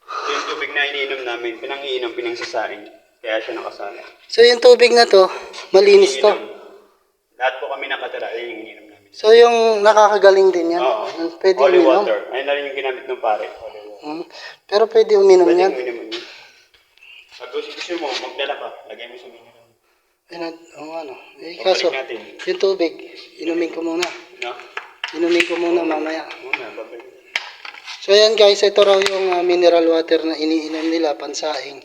Ito yung tubig na iniinom namin. Pinangiinom, pinangsasaing. Kaya siya nakasala. So yung tubig na to, malinis to. Iniinom. Lahat po kami nakatira. Ayun yung iniinom namin. So yung nakakagaling din yan. Oo. Pwede Holy uminom. water. Ayun na rin yung ginamit ng pare. Holy water. Pero pwede uminom Pwede yan. yung ininom yun. Pag-usip Gusto mo, magdala ka. Lagay mo sa mineral. Ano. Kaso, Babalik natin. yung tubig, inumin ko muna. No? Inumin ko muna mamaya. Muna, babalik. So yan guys, ito raw yung mineral water na iniinom nila, pansaing.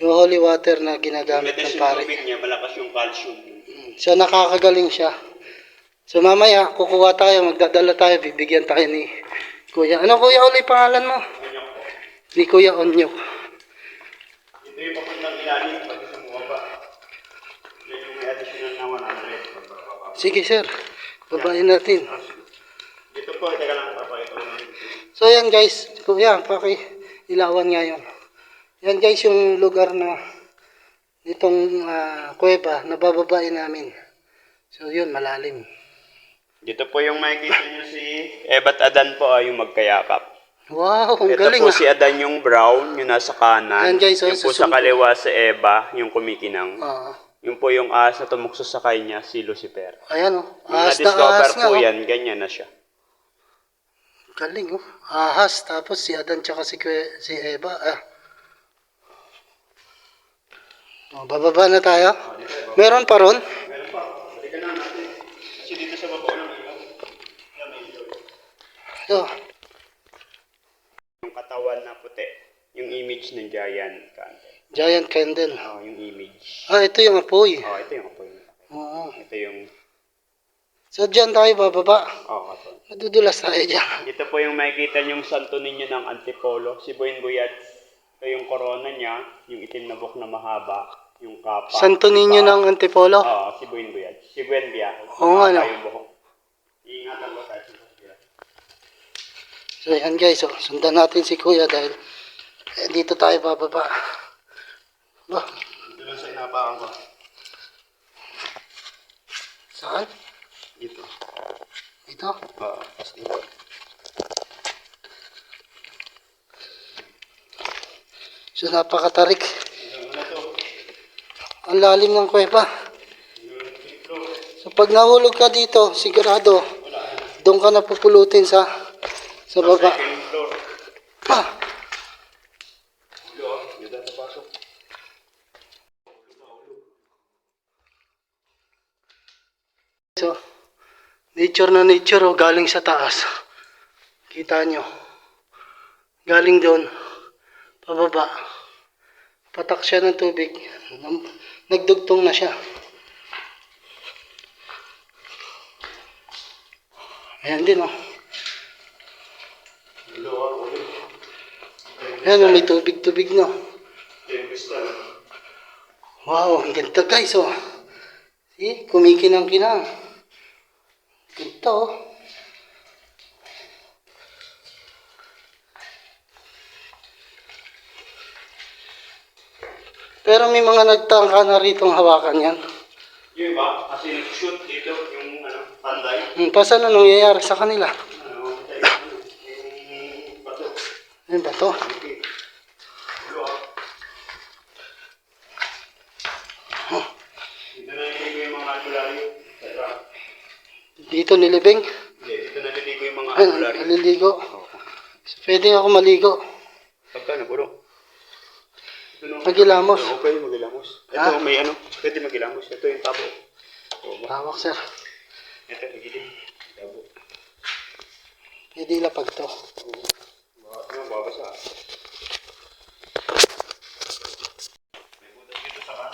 Yung holy water na ginagamit ng Matigas yung pare. tubig niya, malakas yung calcium. So nakakagaling siya. So mamaya, kukuha tayo, magdadala tayo, bibigyan tayo ni Kuya. Ano Kuya uli pangalan mo? Onyok po. Ni Kuya Onyok. Ito yung papuntang ilalim, pag sa bumaba. Yan yung may additional na 100. Sige sir, babayin natin. Dito po, teka lang, papakita ko lang. So yan guys, Kuya, ilawan nga yun. Yan guys yung lugar na nitong kuweba na bababain namin. So yun, malalim. Dito po yung makikita nyo si Eba't Adan po, yung magkayakap. Wow, ang Ito galing po si Adan yung brown, yung nasa kanan. Yan, guys, yung po sa kaliwa si Eva, yung kumikinang. Ah, Yung po yung ahas na tumukso sa kanya, si Lucifer. ayan oh, Yung ahas na na-discover ahas nga po oh. yan, ganyan na siya. Galing oh, ahas, tapos si Adan tsaka si Eva. Bababa na tayo. Meron pa ron? Meron pa, balikan na natin. Kasi dito sa baba ng ilaw. Ito. Yung katawan na puti, yung image ng giant candle. Giant candle. Yung image. Ito yung apoy. Ito yung apoy. Oo. Ito yung, So dyan tayo bababa. ito. Madudulas tayo dyan. Dito po yung makikita yung santo ninyo ng Antipolo, si Buin Buyad. Ito yung corona niya, yung itim na buhok na mahaba, yung kapa. Santo Niño ng Antipolo? Si Buin Buyad. Si Buen Biya. Oo nga, no? Yung buhok. Iingatan ko tayo. So yan guys, sundan natin si Kuya dahil dito tayo bababa. Dito lang sa inapakan ko. Saan? Dito. Dito? Tapos dito. So napakatarik. Ano to? Ang lalim ng kuweba. So pag nahulog ka dito, sigurado, doon ka na pupulutin sa baba. Second floor. Dito na pasok. So, nature na nature galing sa taas. Kita nyo. Galing doon. Pababa. Patak siya ng tubig. Nagdugtong na siya. Ayan din oh. Ayan, may tubig-tubig no. Wow, ang ganda guys oh. See, kumikinang-kinang. Ganda oh. Pero may mga nagtangka na ritong hawakan yan. Yung iba, kasi nag-shoot dito yung panday. Paano nangyayari sa kanila? Yung bato. Ano ba to? Dito naliligo yung mga albularyo. Dito nilibing? Hindi, dito naliligo yung mga Ay, albularyo. naliligo. So, pwede ako maligo. Pagka puro. Magilamos. Oo, pwede magilamos. Ito may pwede magilamos. Ito yung tabo. Tawak sir. Ito, nagilid. Tabo. Pwede ilapag to. Babasa. May butas dito sa kan.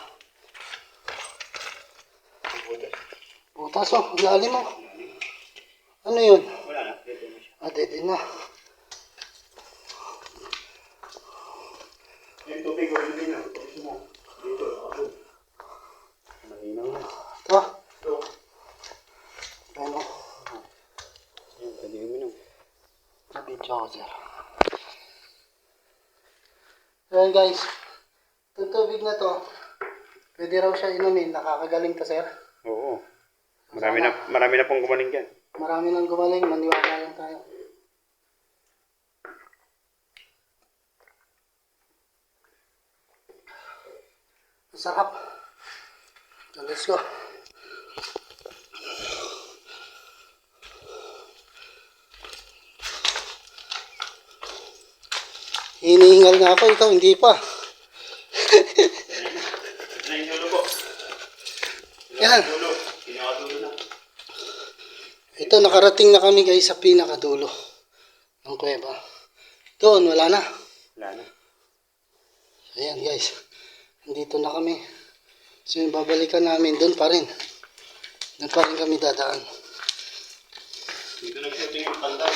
May butas. Butas oh, ang lalim oh. Ano yun? Wala na. Dito na siya. Dede na. Yung tubig, wala na yun. Gusto mo. Dito. Ako. Mahinaw na. Ito. Ito. Ano? Yan, pwede uminom. Nabidyo ako sir. Ayan guys. Itong tubig na to, pwede raw siya inumin. Nakakagaling to sir. Oo. Marami na pong gumaling dyan. Marami nang gumaling. Maniwala lang tayo. Masarap. So, let's go. Hinihingal nga ako, ikaw hindi pa. Yan. Pinakadulo. Pinakadulo na. Ito, nakarating na kami guys sa pinakadulo ng kuweba. Doon, wala na. Wala na. Ayan guys. Nandito na kami. So yung babalikan namin, doon pa rin. Doon pa rin kami dadaan. Dito nag-shooting yung panday.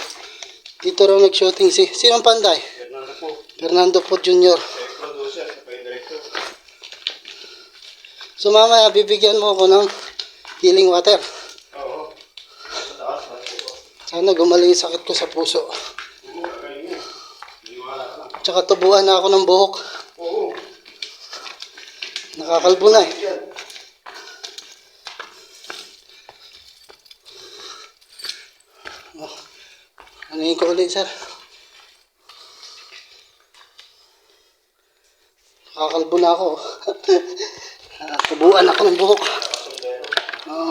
Dito raw nag-shooting si... Sinong panday? Fernando po. Fernando po Jr. Siya yung producer, siya pa yung director. So mamaya, bibigyan mo ako ng healing water. Oo. Sa taas, Sana gumaling yung sakit ko sa puso. oo, kagaling niya. Niniwala ka lang. Tsaka tubuan na ako ng buhok. Oo. Nakakalbo na eh. Yan. Ano yung ko ulit, sir? Nakakalbo na ako. Tubuan ako ng buhok. Oh.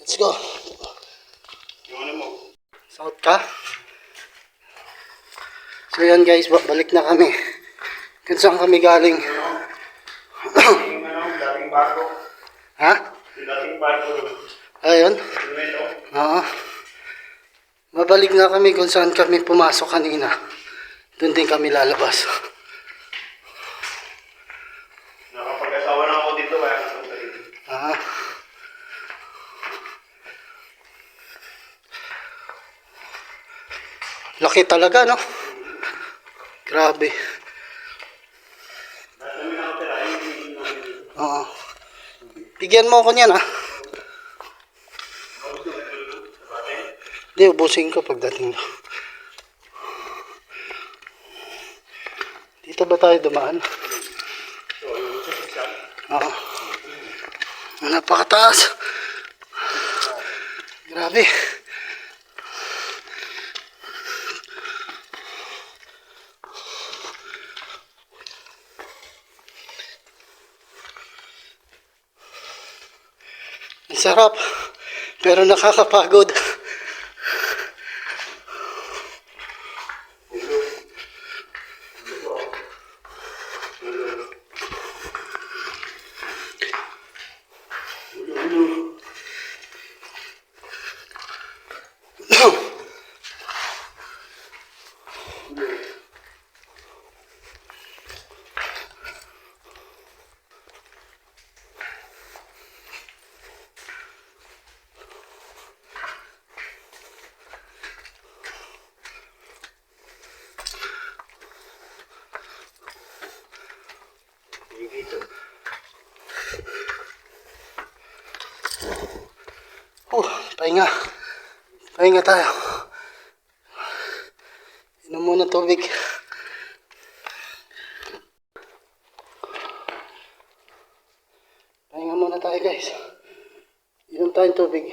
Let's go. Yung ano mo? South ka? So yan guys, balik na kami. Kung saan kami galing. Yung ano, dating barko. Ha? Yung dating barko doon. Ayun. Yung ito. Oo. Mabalik na kami kung saan kami pumasok kanina. Doon din kami lalabas. Nakapag-asawa na ako dito, kaya napunta dito. Ah. Laki talaga, no? Grabe. Lahat namin nakatira, yung hindi namin dito. Oo. Bigyan mo ako niyan, ah. Gusto ko ito, sabate. Hindi, ubusin ko pagdating na. Dito ba tayo dumaan? So, yung gusto ko siya. Oo. Napakataas. Grabe. Ang sarap. Pero nakakapagod. Yung dito. Pahinga. Pahinga tayo. Inom muna tubig. Pahinga muna tayo guys. Inom tayong tubig.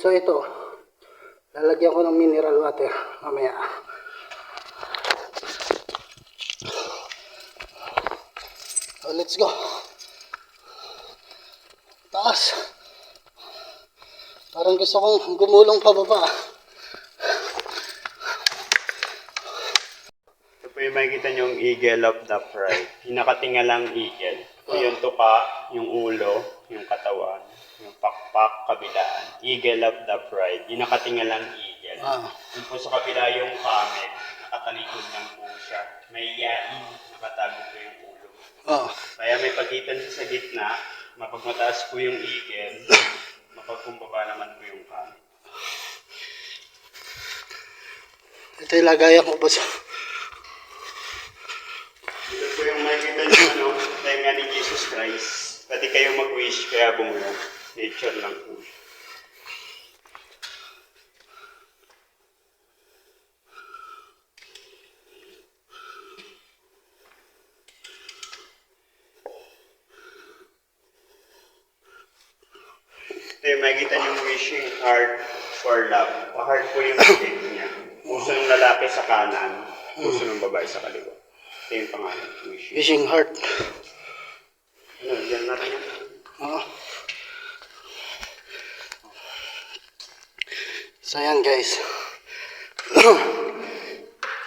So ito, lalagyan ko ng mineral water mamaya. So let's go. Taas. Parang gusto kong gumulong pababa. Ito po yung makikita nyo yung eagle of the pride. Yung nakatingalang eagle. O yung tuka, yung ulo, yung katawan, yung pakpak, kabilaan. Eagle of the pride. Yung nakatingalang eagle. Yung po sa kabila yung camel. Nakatalikod lang po siya. May yain. Nakatago po yung ulo. Kaya may pagitan siya sa gitna. Mapag mataas po yung eagle, mapagkumbaba naman po yung camel. Ito yung lagayan ko boss. Ito po yung makikita nyo, ano, tayo ni Jesus Christ. Pati kayo mag-wish, kaya bumulong. Nature lang po. yung makikita niyong wishing heart for love. Heart po yung shape niya. Puso ng lalaki sa kanan, puso ng babae sa kaliwa. Ito yung pangalan, wishing. Wishing heart. Ano, yan natin yan. Oo. So yan guys.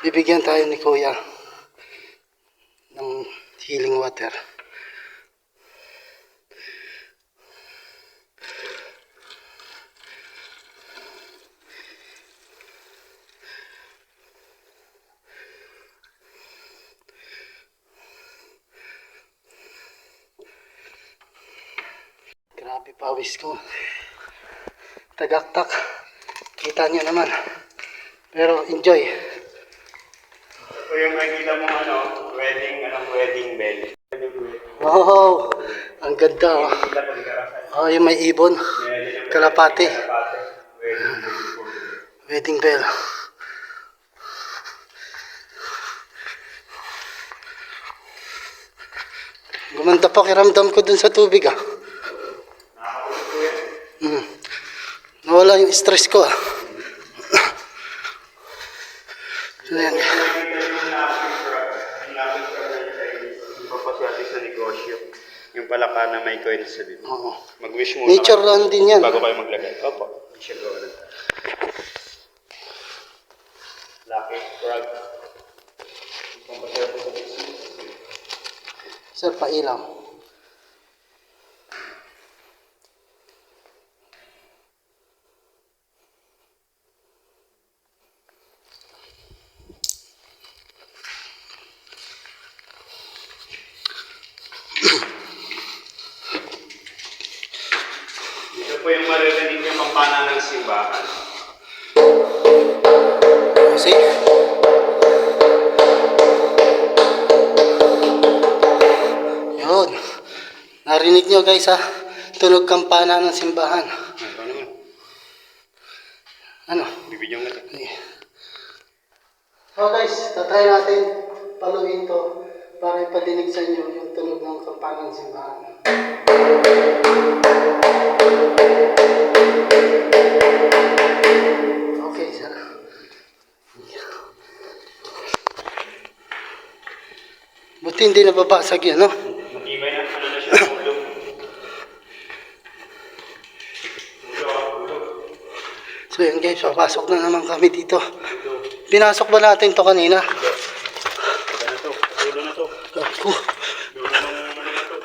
Bibigyan tayo ni Kuya ng healing water. Grabe pawis ko. Tagaktak. Kita niyo naman. Pero enjoy. Ito yung makikita mo wedding bell. Wow! Ang ganda oh. Oh, yung may ibon. Kalapati. Wedding bell. Gumanda pakiramdam ko dun sa tubig ah. Nawala yung stress ko ah. So yan. Sa negosyo. Yung palaka na may coin sa bibig. Oo. Mag-wish muna. Nature lang din yan. Bago kayo maglagay. Opo. Siya gawin. Lucky frog. Pampaswerte sa business. Sir, pailaw. Ito po yung maririnig yung kampana ng simbahan. See? Yun. Narinig nyo guys ha. Tunog kampana ng simbahan. Ano naman? Ano? Bibigyan mo ito. So guys, tatry natin paluin to para ipadinig sa inyo yung tunog ng kampana ng simbahan. Okay, sir. Buti hindi nababasag yan, no? Matibay na. Ano na siya? Ulo. So yun guys, papasok na naman kami dito. Pinasok ba natin to kanina? Ano to? Ulo na to. Ako. Ulo ng ano na to.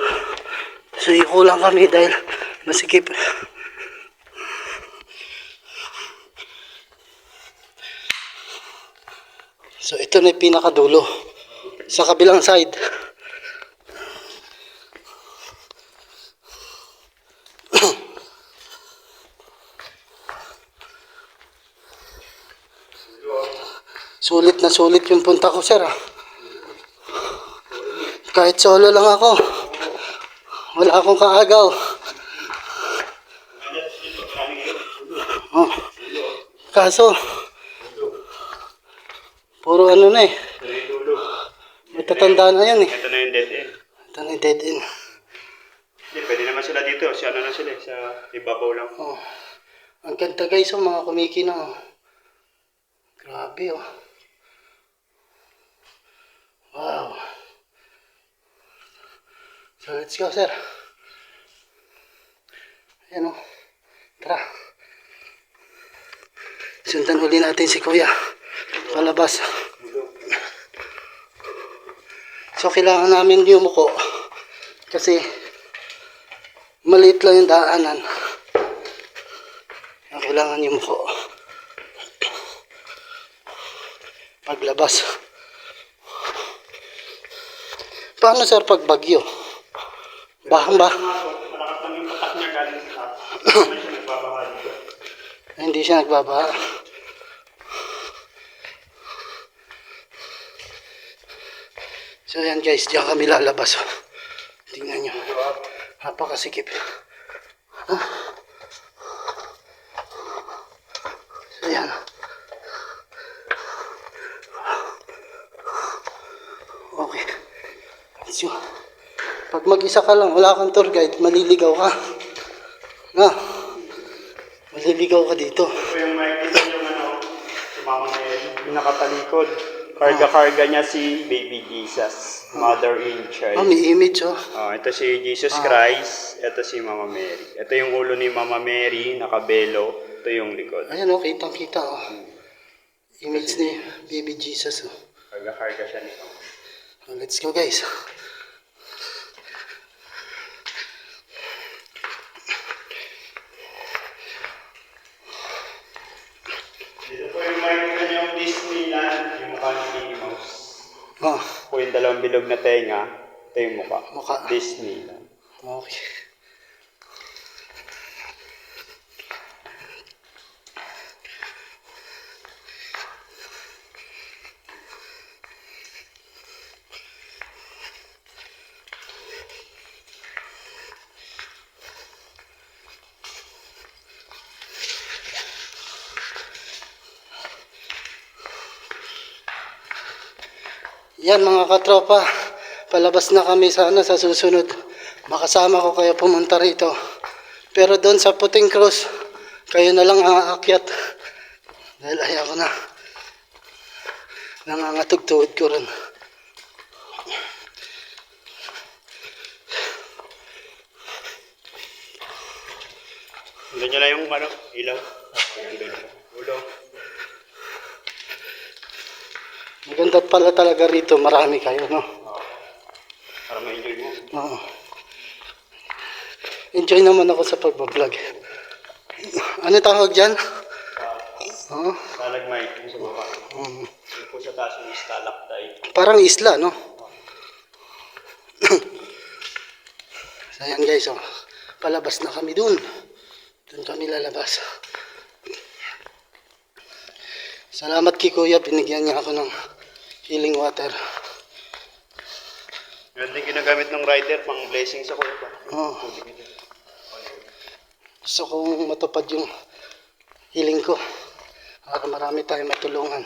So ikulang kami dahil masikip. So ito na yung pinakadulo. Sa kabilang side. Sulit na sulit yung punta ko, sir. Kahit solo lang ako. Wala akong kaagaw. Oh. Kaso, puro ano na eh. Matatanda na yan eh. Ito na yung dead end. Ito na yung dead end. Hindi, pwede naman sila dito. Si ano na sila, sa ibabaw lang. Oh. Ang ganda guys, oh, mga kumikinang. Oh. Grabe oh. Wow. So let's go, sir. Ayan oh. Tara. Sundan uli natin si Kuya. Palabas. So kailangan namin yumuko. Kasi maliit lang yung daanan. Kailangan yumuko. Paglabas. Paano sir pag bagyo? Bahang ba? Malakas lang yung patak niya galing sa taas. Hindi siya nagbabaha dito. Hindi siya nagbabaha. So yan guys, diyan kami lalabas. Tingnan nyo. Napakasikip. Huh? So yan. Okay. So, pag mag-isa ka lang, wala kang tour guide, maliligaw ka. Na. maliligaw ka dito. Ito po yung makikita yung si Mama Mary, yung nakatalikod. Karga-karga niya si Baby Jesus, Mother in Child. May image oh. Ito si Jesus Christ, ito si Mama Mary. Ito yung ulo ni Mama Mary, nakabelo. Ito yung likod. Ayan oh, kitang-kita oh. Image ni Baby Jesus oh. Karga-karga siya nito. So, let's go guys. Dito po yung makikita niyo yung Disneyland, yung mukha ni Minnie Mouse. Oh, Po yung dalawang bilog na tenga, ito yung mukha. Mukha. Disneyland. okay. Yan mga katropa, palabas na kami sa susunod. Makasama ko kayo pumunta rito. Pero doon sa Puting Cruz, kayo na lang aakyat. Dahil ayaw ko na. Nangangatugtuod ko rin. Ganyan na yung ilaw. Ulo. Maganda pala talaga rito, marami kayo, no? Para ma-enjoy mo. Oo. Enjoy naman ako sa pagbablog. Ano tawag dyan? Oo. Stalagmite yung sa baba. Yung po sa taas yung stalactite. Parang isla, no? So, ayan guys, oh. Palabas na kami dun. Dun kami lalabas. Salamat kay Kuya, binigyan niya ako ng healing water. Yan din ginagamit ng rider pang blessing sa kuya. Oh. Gusto kong matupad yung healing ko. Para marami tayong matulungan.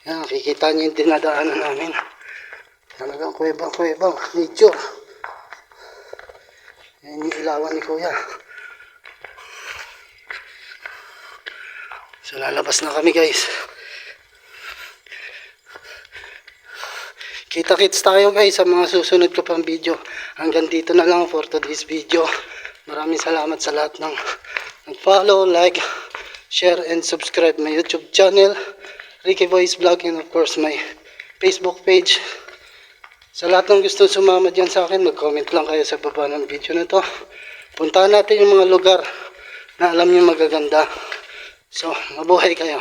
Yan, nakikita niyo yung dinadaanan namin. Talagang kuwebang, nature. Yan yung ilawan ni Kuya. So lalabas na kami guys. Kita-kits tayo guys sa mga susunod ko pang video. Hanggang dito na lang for today's video. Maraming salamat sa lahat ng nag-follow, like, share, and subscribe my YouTube channel, Ricky Voice Vlog, and of course my Facebook page. Sa lahat ng gusto sumama dyan sa akin, mag-comment lang kayo sa baba ng video na to. Puntahan natin yung mga lugar na alam nyo magaganda. So, mabuhay kayo.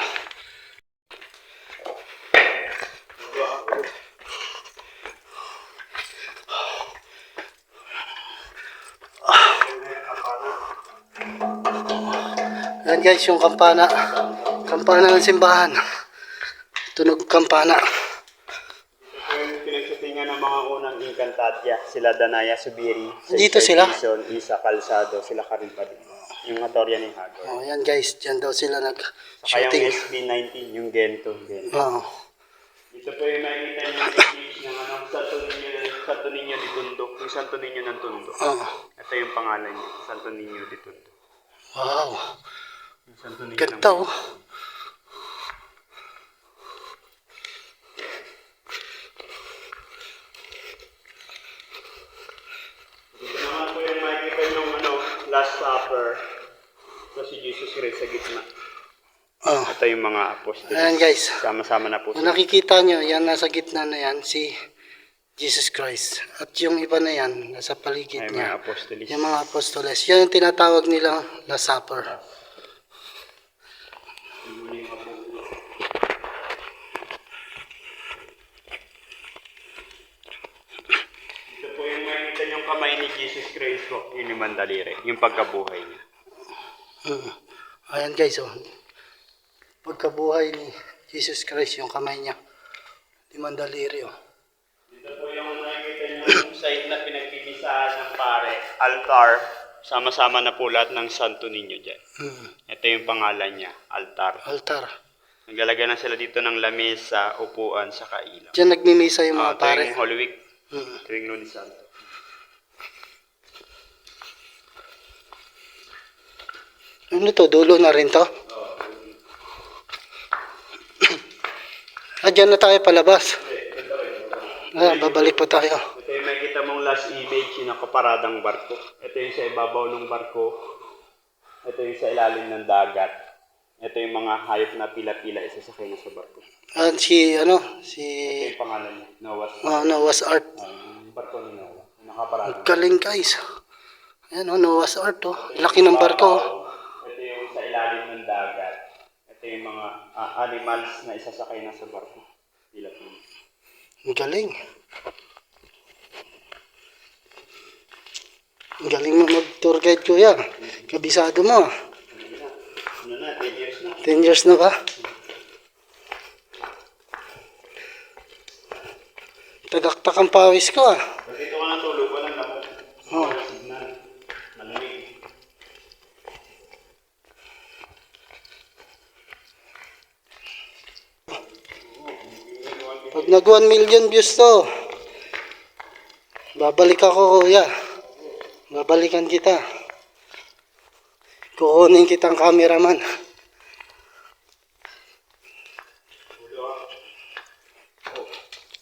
Yan guys, yung kampana. Kampana ng simbahan. Tunog kampana. Yung pinagsutingan ng mga unang Encantadia, sila Danaya Subiri, Dito sila? Quezon, Isa Calzado, sila ka rin pa din. Yung Notoria ni Hagor. Oh, yan guys, dyan daw sila Saka yung nag-shooting. SB19, yung Gento. Oh. Dito po yung nakikita niyo yung image ng Santo Niño de Tondo, yung Santo Niño ng Tondo. Oh. Ito yung pangalan niya, Santo Niño de Tondo. Wow. Yung Santo Niño Ganda oh. Dito naman po yung makikita yung Last Supper. Ito si Jesus Christ sa gitna. Oh. Ito yung mga apostles. Ayan guys. Sama-sama na po Kung sila. nakikita nyo, yan nasa gitna na yan, si Jesus Christ. At yung iba na yan, nasa paligid Ay, mga niya. apostles. Yung mga apostoles. Yan yung tinatawag nilang Last Supper. Ito po yung makikita yung kamay ni Jesus Christ po. Yung limang daliri. Yung pagkabuhay niya. Ayan guys, oh. Pagkabuhay ni Jesus Christ, yung kamay niya. Limang daliri, oh. Dito po yung nakikita yung site na pinagpinisahan ng pare. Altar. Sama-sama na po lahat ng Santo Niño dyan. Ito yung pangalan niya. Altar. Altar. Naglalagay na sila dito ng lamesa, upuan, saka ilaw. Diyan nagmimisa yung mga pare. Tuwing Holy Week, Hmm. tuwing Lunes Santo. Ano to? Dulo na rin to? Diyan na tayo palabas. Babalik po tayo. Ito yung makikita mong last image, yung nakaparadang barko. Ito yung sa ibabaw ng barko. Ito yung sa ilalim ng dagat. Ito yung mga hayop na pila-pila isasakay na sa barko. Si Ito yung pangalan niya, Noah's Ark. Yung barko ni Noah. Nakaparadang. Galing guys. Ayan Noah's Ark to. Laki ng barko. Ito yung sa ilalim ng dagat. Ito yung mga animals na isasakay na sa barko. Pila-pila. Galing. Galing mo mag-tour guide kuya. Kabisado mo. Ano na, 10 years na. 10 years na ba? Tagaktak ang pawis ko ah. Pag dito ka natulog, walang lamok. Oh. Walang signal. Malamig. Pag nag 1 million views to, babalik ako kuya. Babalikan kita. Kukunin kitang cameraman.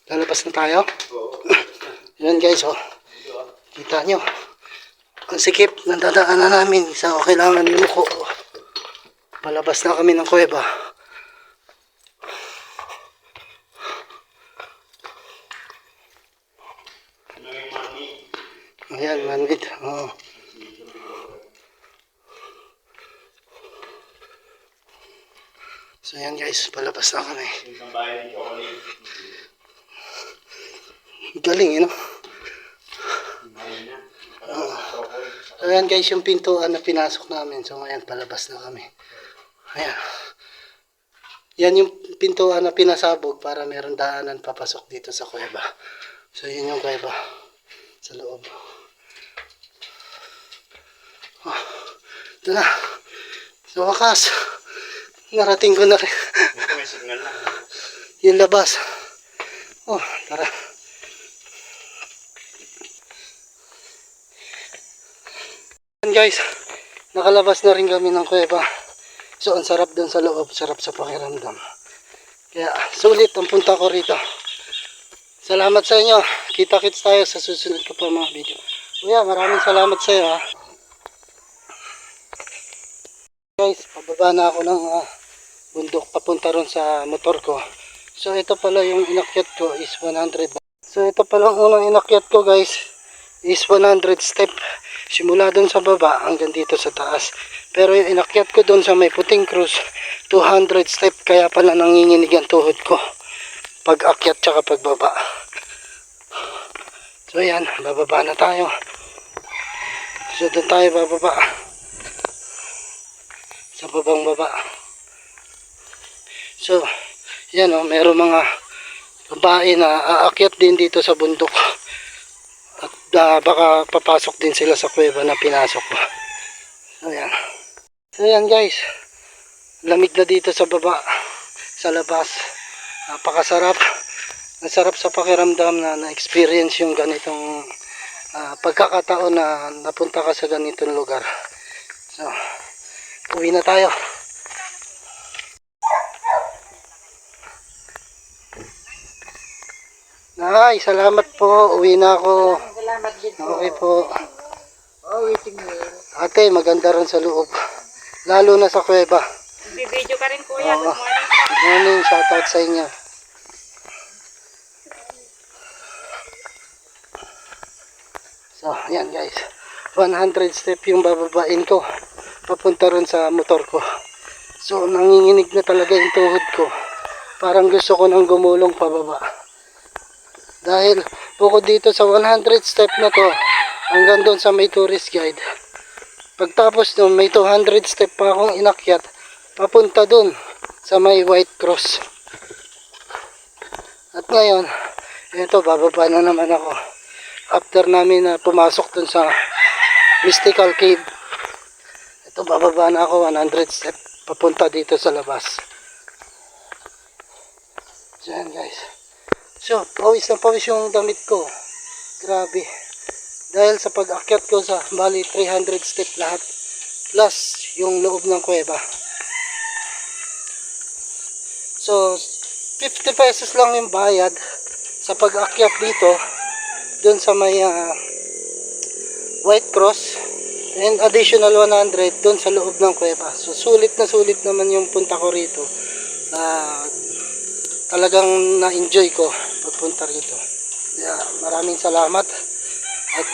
Lalabas na tayo. Yan guys oh. Kita nyo. Ang sikip ng dadaanan namin sa kailangan lumuko. Palabas na kami ng kuweba. Ayan, manwid. Oo. So yan guys, palabas na kami. Yung bahay ni Chocolate. Galing, no? So yan guys, yung pintuan na pinasok namin. So ngayon, palabas na kami. Ayan. Yan yung pintuan na pinasabog para meron daanan papasok dito sa kuweba. So yun yung kuweba sa loob. Oh, ito na. Sa wakas, narating ko na rin. Ito may signal na. Yung labas. Oh, tara. Yan guys, nakalabas na rin kami ng kuweba. So ang sarap doon sa loob, sarap sa pakiramdam. Kaya sulit ang punta ko rito. Salamat sa inyo. Kita-kits tayo sa susunod ko pa mga video. Kuya, maraming salamat sa iyo ha. Guys, pababa na ako ng bundok papunta ron sa motor ko. So ito pala yung inakyat ko is 100. So ito pala ang unang inakyat ko guys is 100 step. Simula dun sa baba hanggang dito sa taas. Pero yung inakyat ko dun sa may puting krus 200 step, kaya pala nanginginig ang tuhod ko pag akyat tsaka pagbaba. So yan, bababa na tayo. So dun tayo bababa sa babang baba. So yan o, meron mga babae na aakyat din dito sa bundok. At baka papasok din sila sa kuweba na pinasok ko. So yan. So yan guys. Lamig na dito sa baba. Sa labas. Napakasarap. Nasarap sa pakiramdam na na-experience yung ganitong pagkakataon na napunta ka sa ganitong lugar. So, uwi na tayo. Nay, salamat po. Uwi na ako. Salamat din po. Okay po. Oh, waiting mo. Ate, maganda rin sa loob. Lalo na sa kuweba. Bibidyo ka rin kuya. Oo. Good morning. Good morning. Shoutout sa inyo. So, yan guys. 100 step yung bababain ko. Papunta rin sa motor ko. So, nanginginig na talaga yung tuhod ko. Parang gusto ko nang gumulong pababa. Dahil bukod dito sa 100 step na to, hanggang doon sa may tourist guide. Pagtapos doon, may 200 step pa akong inakyat. Papunta doon sa may White Cross. At ngayon, ito, bababa na naman ako. After namin na pumasok dun sa Mystical Cave. Ito, bababa na ako 100 step papunta dito sa labas. So yan guys. So, pawis na pawis yung damit ko. Grabe. Dahil sa pag-akyat ko sa bali 300 step lahat. Plus yung loob ng kuweba. So, 50 pesos lang yung bayad sa pag-akyat dito. Doon sa may White Cross. And additional 100 doon sa loob ng kuweba. So, sulit na sulit naman yung punta ko rito. Talagang na-enjoy ko pagpunta rito. Kaya maraming salamat at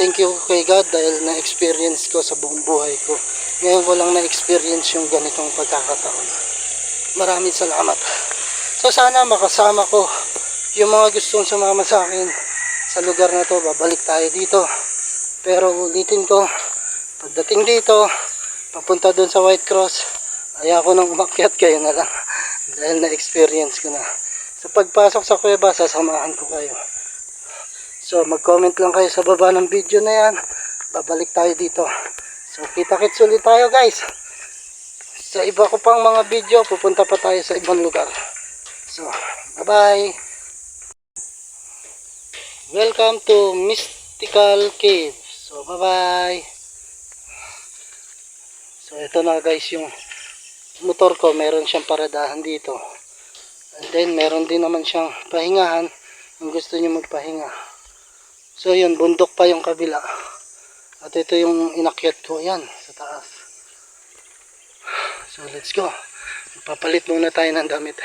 thank you kay God dahil na-experience ko sa buong buhay ko. Ngayon ko lang na-experience yung ganitong pagkakataon. Maraming salamat. So sana makasama ko yung mga gustong sumama sa akin sa lugar na to. Babalik tayo dito. Pero ulitin ko, pagdating dito, papunta doon sa White Cross, ayoko nang umakyat, kayo na lang. Dahil na-experience ko na. Sa pagpasok sa kuweba, sasamahan ko kayo. So, mag-comment lang kayo sa baba ng video na yan. Babalik tayo dito. So, kita-kits ulit tayo guys. Sa iba ko pang mga video, pupunta pa tayo sa ibang lugar. So, bye-bye. Welcome to Mystical Cave. So, bye-bye. So, ito na guys yung motor ko, meron siyang paradahan dito. And then meron din naman siyang pahingahan kung gusto niyo magpahinga. So yun, bundok pa yung kabila. At ito yung inakyat ko, yan, sa taas. So let's go. Papalit muna tayo ng damit.